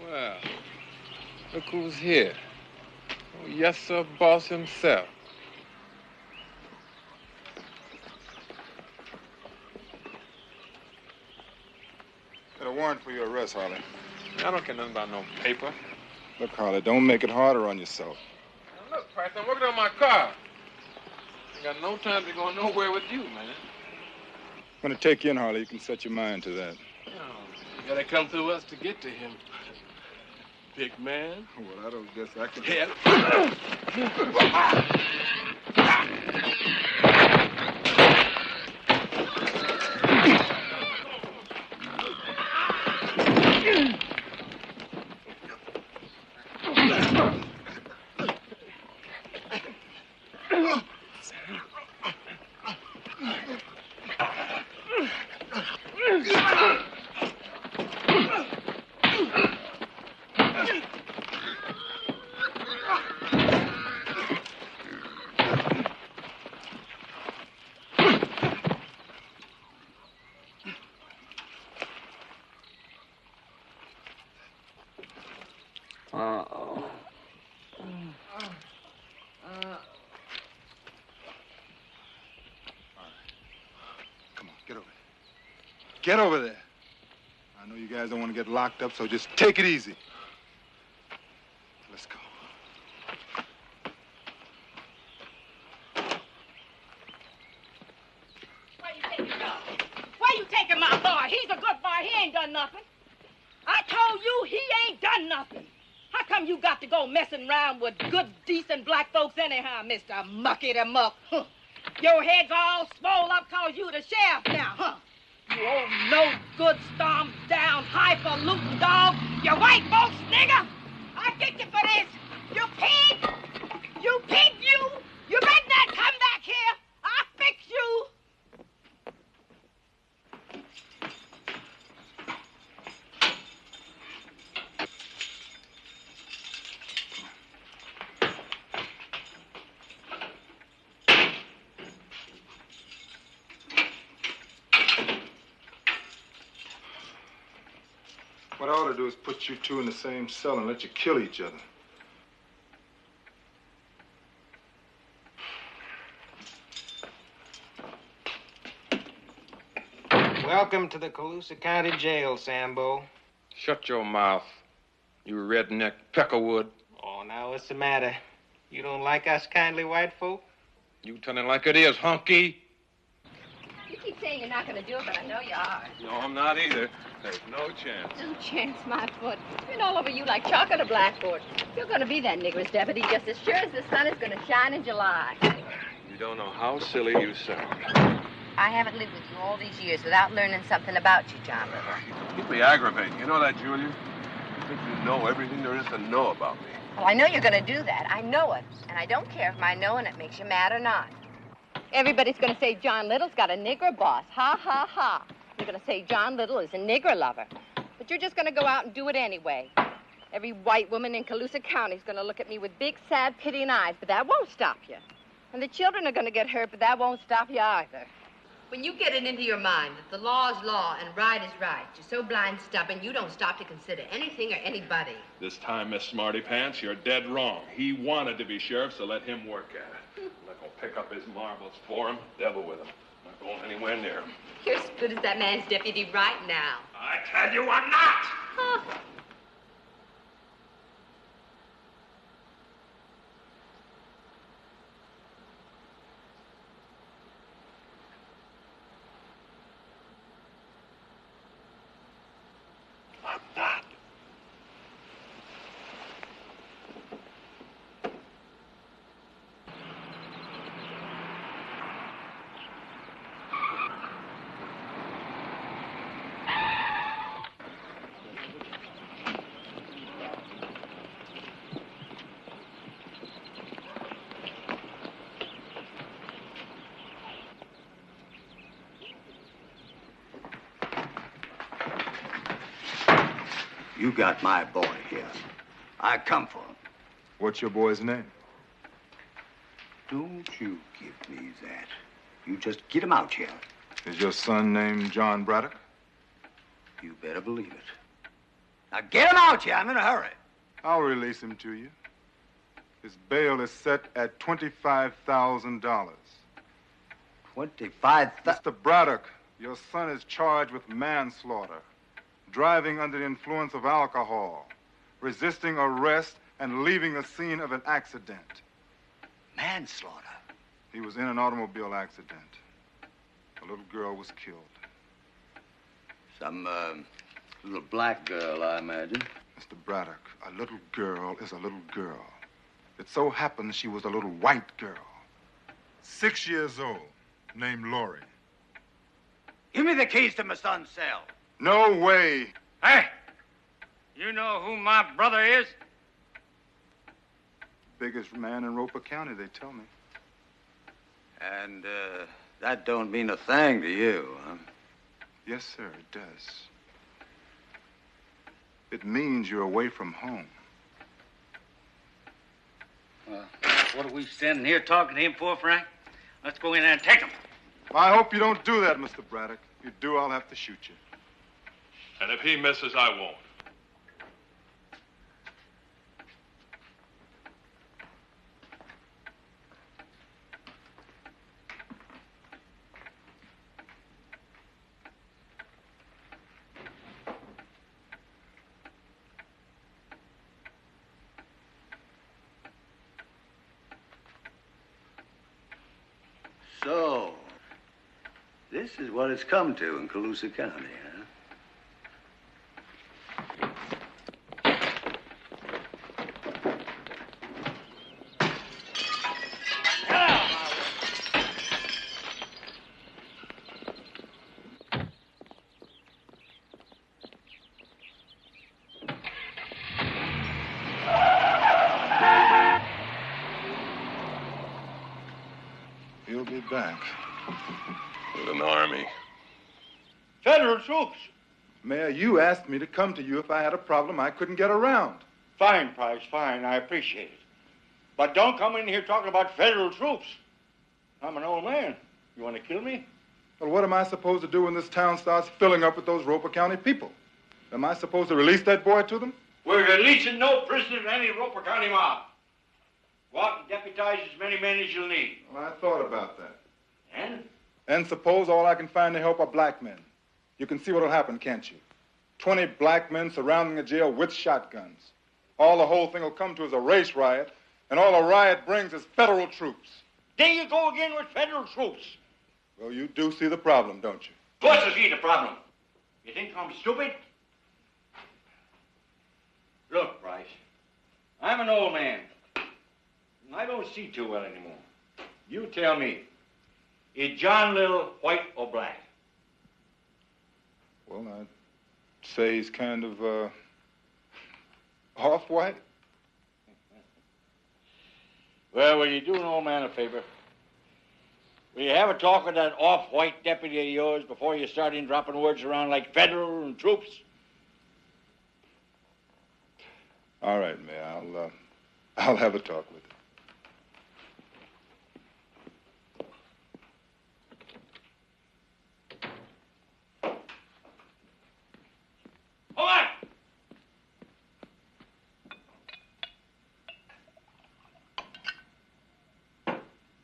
Well, look who's here. Oh, yes, sir, boss himself. Got a warrant for your arrest, Harley. I don't care nothing about no paper. Look, Harley, don't make it harder on yourself. Now, look, Price, I'm working on my car. I got no time to go nowhere with you, man. I'm gonna take you in, Harley. You can set your mind to that. You gotta come through us to get to him. Big man. Well, I don't guess I can. Uh-oh. Come on, get over there. Get over there. I know you guys don't want to get locked up, so just take it easy. Let's go. Where you taking my boy? He's a good boy. He ain't done nothing. I told you he ain't done nothing. How come you got to go messing around with good, decent black folks anyhow, Mr. Mucky-the-Muck? Huh. Your head's all swole up cause you the sheriff now, huh? You old no-good, stomped-down, highfalutin dog. You white folks nigger. I'll get you for this. You pig. You pig, you. You better not come back here. I'll fix you. What I ought to do is put you two in the same cell and let you kill each other. Welcome to the Colusa County Jail, Sambo. Shut your mouth, you redneck peckerwood. Oh, now what's the matter? You don't like us kindly white folk? You telling it like it is, hunky. You keep saying you're not going to do it, but I know you are. No, I'm not either. There's no chance. No chance, my foot. It's been all over you like chalk on a blackboard. You're going to be that nigger's deputy just as sure as the sun is going to shine in July. You don't know how silly you sound. I haven't lived with you all these years without learning something about you, John Little. Keep me aggravating. You know that, Julia? You think you know everything there is to know about me. Well, I know you're going to do that. I know it. And I don't care if my knowing it makes you mad or not. Everybody's going to say John Little's got a nigger boss. Ha, ha, ha. You're going to say John Little is a nigger lover. But you're just going to go out and do it anyway. Every white woman in Colusa County is going to look at me with big, sad, pitying eyes, but that won't stop you. And the children are going to get hurt, but that won't stop you either. When you get it into your mind that the law is law and right is right, you're so blind stubborn you don't stop to consider anything or anybody. This time, Miss Smarty Pants, you're dead wrong. He wanted to be sheriff, so let him work at it. I'm not gonna pick up his marbles for him. Devil with him. I'm not going anywhere near him. You're as good as that man's deputy right now. I tell you I'm not! Oh. I'm not. You got my boy here. I come for him. What's your boy's name? Don't you give me that. You just get him out here. Is your son named John Braddock? You better believe it. Now get him out here. I'm in a hurry. I'll release him to you. His bail is set at $25,000. 25,000? Mr. Braddock, your son is charged with manslaughter, driving under the influence of alcohol, resisting arrest, and leaving the scene of an accident. Manslaughter? He was in an automobile accident. A little girl was killed. Some, little black girl, I imagine. Mr. Braddock, a little girl is a little girl. It so happens she was a little white girl. 6 years old, named Lori. Give me the keys to my son's cell. No way. Hey, you know who my brother is? Biggest man in Roper County, they tell me. And, that don't mean a thing to you, huh? Yes, sir, it does. It means you're away from home. What are we standing here talking to him for, Frank? Let's go in there and take him. I hope you don't do that, Mr. Braddock. If you do, I'll have to shoot you. And if he misses, I won't. So, this is what it's come to in Colusa County, huh? He'll be back. With an army. Federal troops. Mayor, you asked me to come to you if I had a problem I couldn't get around. Fine, Price, fine. I appreciate it. But don't come in here talking about federal troops. I'm an old man. You want to kill me? Well, what am I supposed to do when this town starts filling up with those Roper County people? Am I supposed to release that boy to them? We're releasing no prisoners in any Roper County mob. Go out and deputize as many men as you'll need. Well, I thought about that. And? And suppose all I can find to help are black men. You can see what'll happen, can't you? 20 black men surrounding a jail with shotguns. All the whole thing will come to is a race riot, and all a riot brings is federal troops. There you go again with federal troops. Well, you do see the problem, don't you? Of course I see the problem. You think I'm stupid? Look, Bryce, I'm an old man. And I don't see too well anymore. You tell me, is John Little white or black? Well, I'd say he's kind of, off-white. Well, will you do an old man a favor? Will you have a talk with that off-white deputy of yours before you start in dropping words around like federal and troops? All right, Mayor, I'll have a talk with him. Hold on!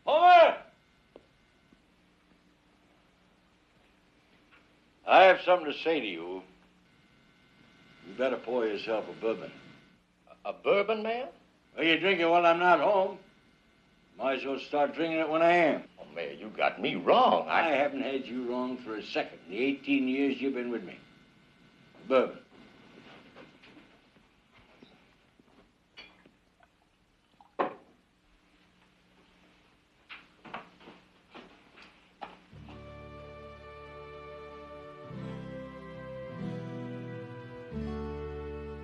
Over! I have something to say to you. You better pour yourself a bourbon. A bourbon, Mayor? Are you drinking while I'm not home? Might as well start drinking it when I am. Oh, Mayor, you got me wrong. I haven't had you wrong for a second. The 18 years you've been with me. Bourbon.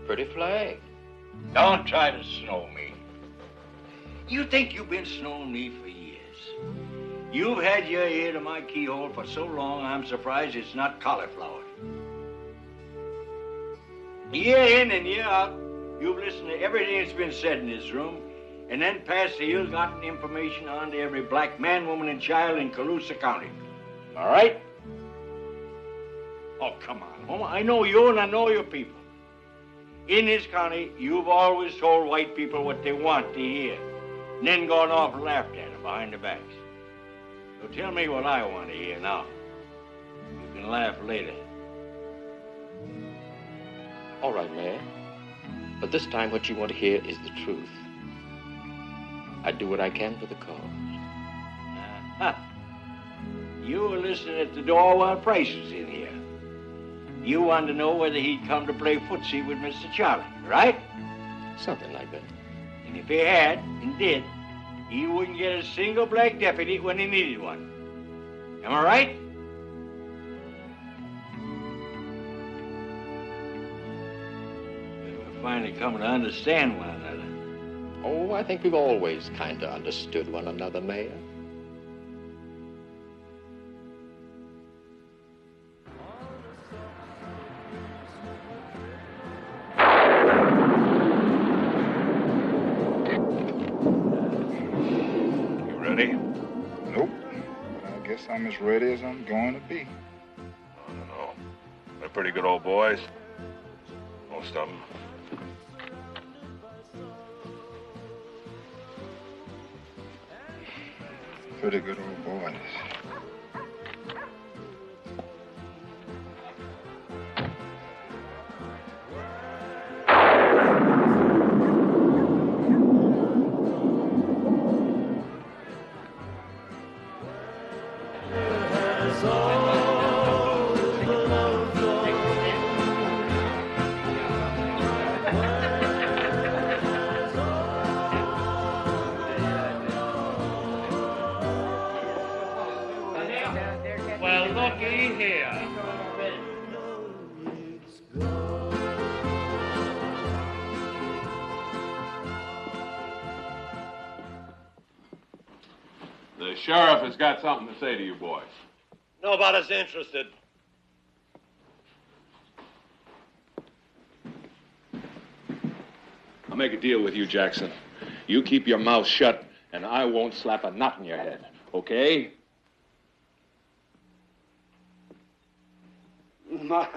Pretty flag. Don't try to snow me. You think you've been snowing me for years. You've had your ear to my keyhole for so long, I'm surprised it's not cauliflower. Year in and year out, you've listened to everything that's been said in this room, and then passed the ill-gotten information on to every black man, woman, and child in Colusa County. All right? Oh, come on, Homer. I know you and I know your people. In this county, you've always told white people what they want to hear, and then gone off and laughed at them behind their backs. So tell me what I want to hear now. You can laugh later. All right, Mayor. But this time what you want to hear is the truth. I do what I can for the cause. You were listening at the door while Price was in here. You wanted to know whether he'd come to play footsie with Mr. Charlie, right? Something like that. And if he had, and did, he wouldn't get a single black deputy when he needed one. Am I right? We're finally coming to understand one another. Oh, I think we've always kind of understood one another, Mayor. Nope. But I guess I'm as ready as I'm going to be. I don't know. They're pretty good old boys. Most of them. Pretty good old boys. Well, looky here. The sheriff has got something to say to you boys. Nobody's interested. I'll make a deal with you, Jackson. You keep your mouth shut, and I won't slap a knot in your head, okay? My.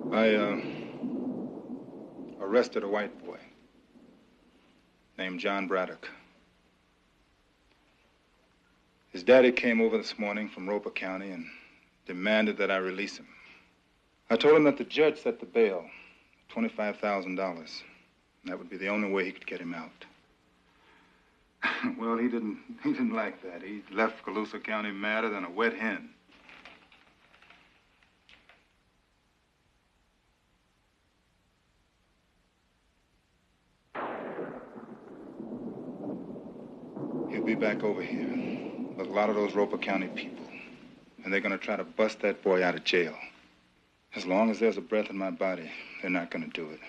I arrested a white boy named John Braddock. His daddy came over this morning from Roper County and demanded that I release him. I told him that the judge set the bail, $25,000. That would be the only way he could get him out. Well, he didn't like that. He left Colusa County madder than a wet hen. He'll be back over here with a lot of those Roper County people. And they're going to try to bust that boy out of jail. As long as there's a breath in my body, they're not going to do it.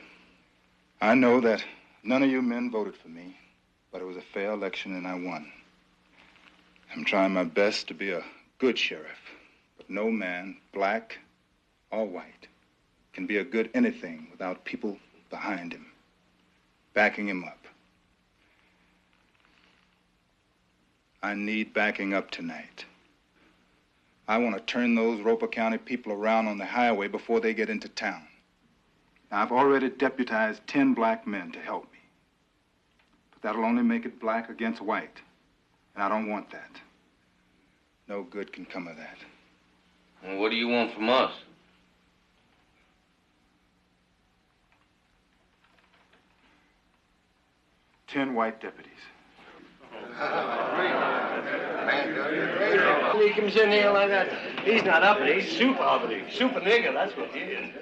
I know that none of you men voted for me, but it was a fair election and I won. I'm trying my best to be a good sheriff, but no man, black all white, can be a good anything without people behind him, backing him up. I need backing up tonight. I want to turn those Roper County people around on the highway before they get into town. Now, I've already deputized 10 black men to help me. But that'll only make it black against white. And I don't want that. No good can come of that. Well, what do you want from us? Ten white deputies. He comes in here like that. He's not uppity, he's super uppity. Super nigger, that's what he is.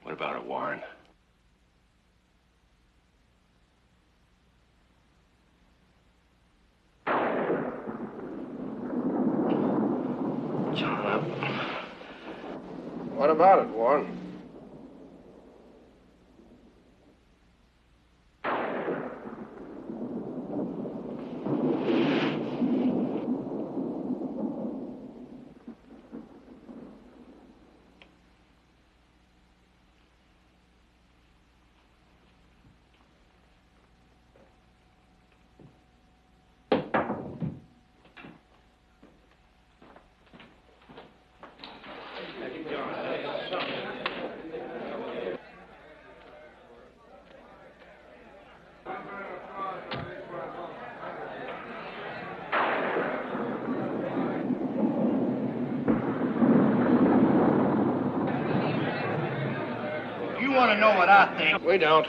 What about it, Warren? John, up. What about it, Warren? You want to know what I think? We don't.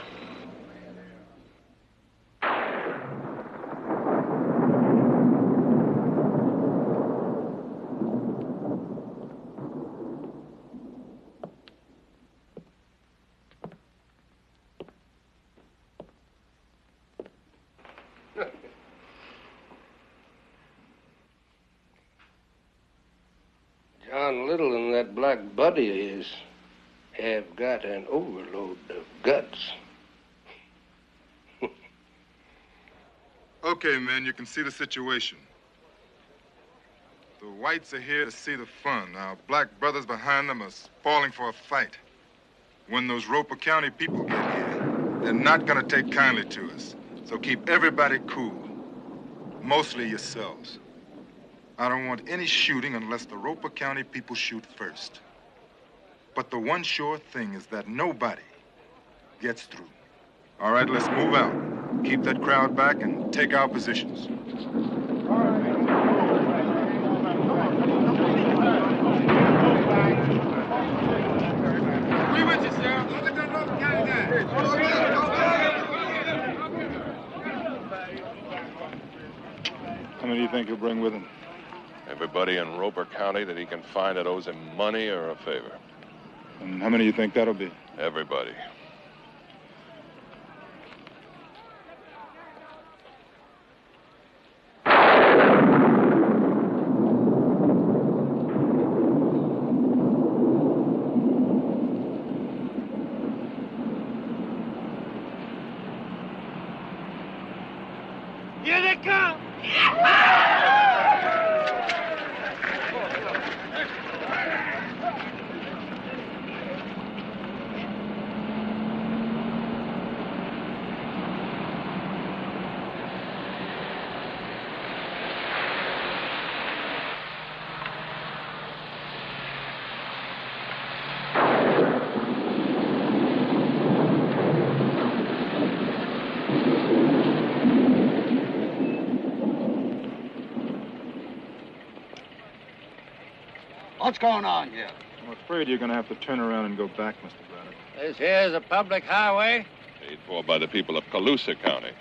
John Little and that black buddy of his have got an overload of guts. Okay, men, you can see the situation. The whites are here to see the fun. Our black brothers behind them are spoiling for a fight. When those Roper County people get here, they're not gonna take kindly to us. So keep everybody cool. Mostly yourselves. I don't want any shooting unless the Roper County people shoot first. But the one sure thing is that nobody gets through. All right, let's move out. Keep that crowd back and take our positions. We with you, Sheriff. How many do you think he'll bring with him? Everybody in Roper County that he can find that owes him money or a favor. And how many do you think that'll be? Everybody. Here they come! What's going on here? I'm afraid you're going to have to turn around and go back, Mr. Braddock. This here's a public highway. Paid for by the people of Colusa County.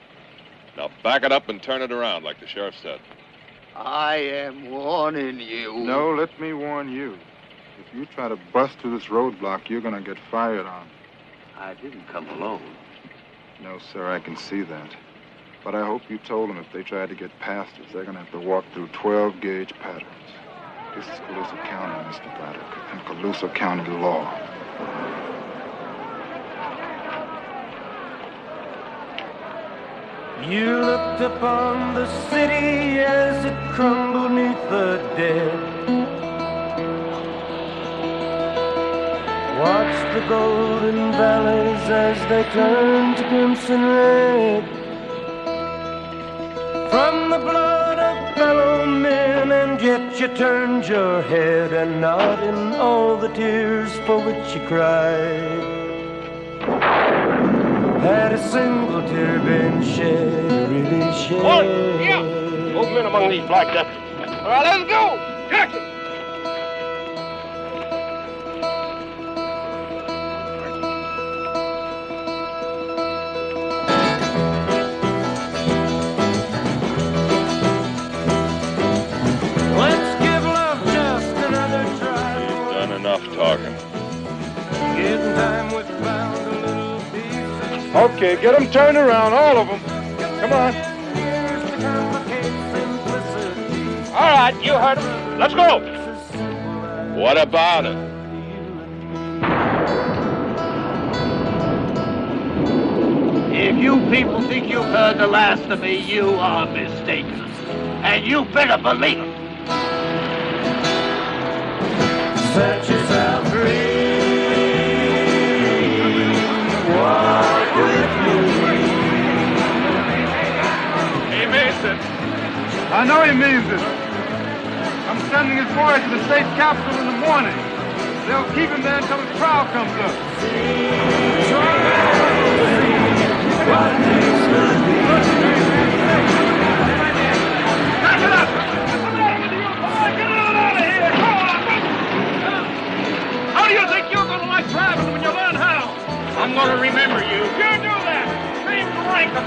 Now back it up and turn it around like the sheriff said. I am warning you. No, let me warn you. If you try to bust through this roadblock, you're going to get fired on. I didn't come alone. No, sir, I can see that. But I hope you told them if they tried to get past us, they're going to have to walk through 12-gauge patterns. This is Colusa County, Mr. Braddock, and Colusa County law. You looked upon the city as it crumbled neath the dead. Watched the golden valleys as they turned to crimson red. From the blood of fellow men, and yet you turned your head, and not in all the tears for which you cried had a single tear been shed, really shed. One, yeah. Movement among these black deputies. All right, let's go. Jackson. Let's give love just another try. You've done enough talking. Getting time with bound a little piece. Okay, get them turned around, all of them. Come on. All right, you heard him. Let's go. What about it? If you people think you've heard the last of me, you are mistaken. And you better believe it. Set yourself free. Walk with me. He means it. I know he means it. I'm sending his boys to the state capitol in the morning. They'll keep him there until his trial comes up. How do you think you're going to like driving when you learn how? I'm going to remember you. You do that. Name's Rankin.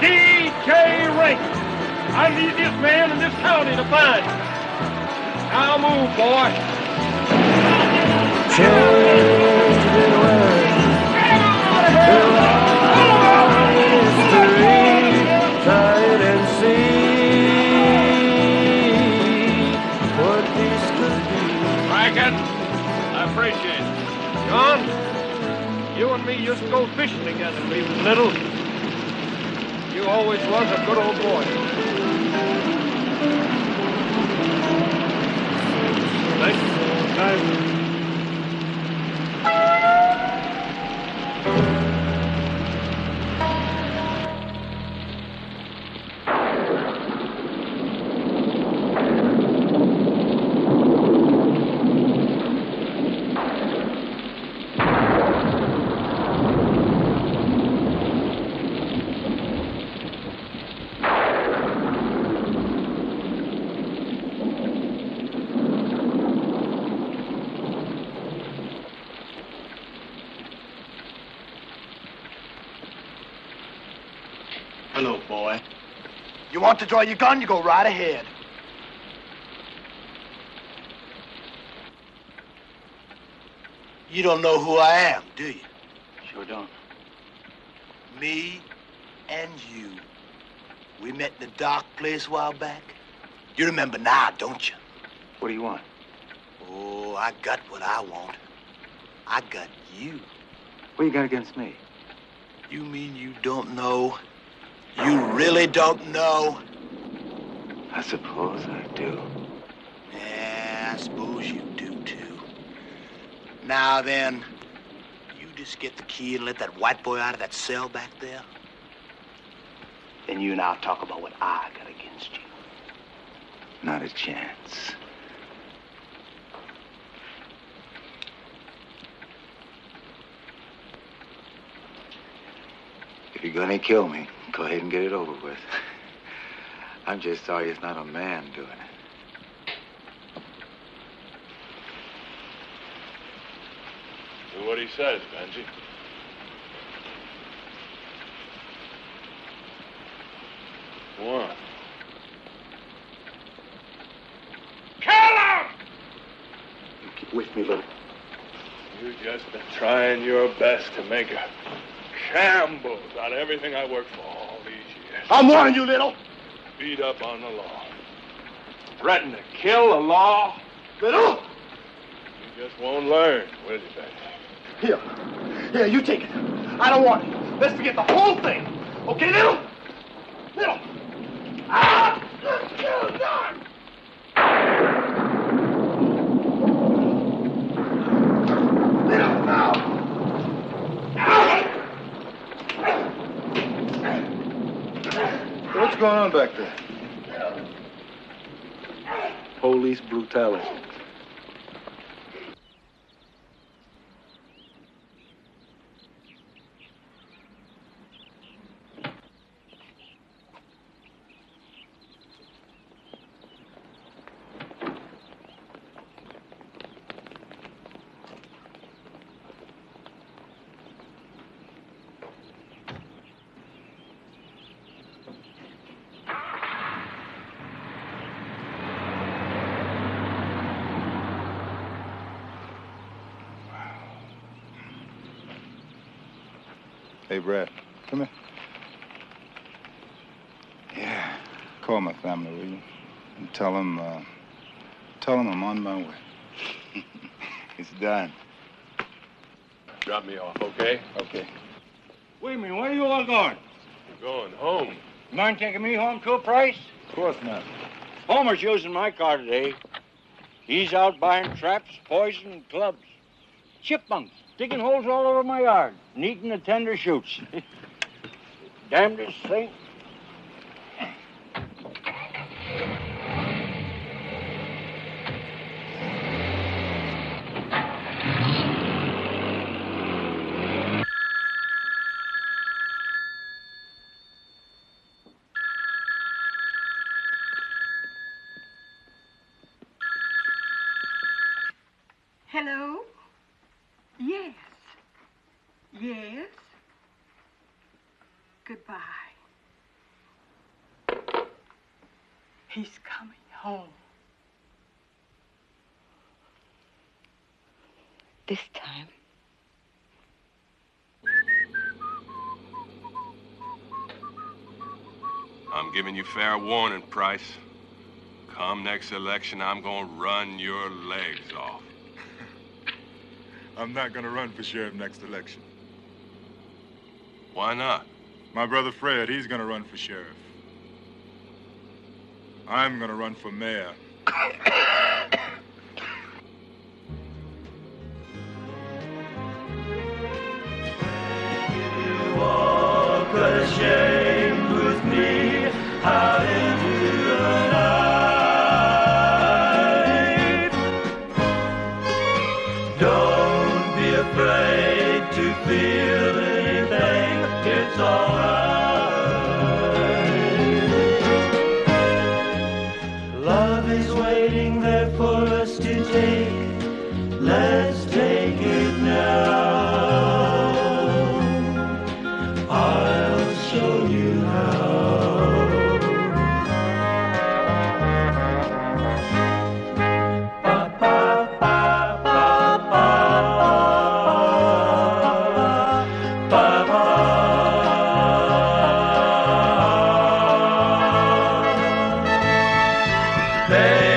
D.J. Rankin. I'm the easiest man in this county to find. Now move, boy. Change the way. History. Try it and see what this could be. Rankin, I appreciate it. John, you and me used to go fishing together when we was little. You always was a good old boy. Thanks. Nice. Hello, boy. You want to draw your gun, you go right ahead. You don't know who I am, do you? Sure don't. Me and you. We met in a dark place a while back. You remember now, don't you? What do you want? Oh, I got what I want. I got you. What you got against me? You mean you don't know? You really don't know? I suppose I do. Yeah, I suppose you do, too. Now then, you just get the key and let that white boy out of that cell back there. Then you and I'll talk about what I got against you. Not a chance. If you're gonna kill me, go ahead and get it over with. I'm just sorry it's not a man doing it. Do what he says, Benji. One. Kill him! Keep with me, little. You've just been trying your best to make a shambles out of everything I worked for all these years. I'm warning you, little. Beat up on the law. Threaten to kill the law. Little! You just won't learn, will you, Benji? Here, you take it. I don't want it. Let's forget the whole thing. Okay, little? Little! Ah! Little, now! What's going on back there? Police brutality. Hey, Brad, come here. Yeah, call my family, will you? And tell them I'm on my way. It's done. Drop me off, okay? Okay. Wait a minute, where are you all going? We're going home. You mind taking me home too, Price? Of course not. Homer's using my car today. He's out buying traps, poison, and clubs. Chipmunks digging holes all over my yard, and eating the tender shoots. Damnedest thing. Hello? Yes. Yes. Goodbye. He's coming home. This time. I'm giving you fair warning, Price. Come next election, I'm gonna run your legs off. I'm not gonna run for sheriff next election. Why not? My brother Fred, he's gonna run for sheriff. I'm gonna run for mayor. Walk ashamed with me out into the night. Don't be afraid to feel anything. It's all right. Love is waiting there for us to take. Let's take it now. I'll show you how. Ba ba ba ba ba ba ba. Baby,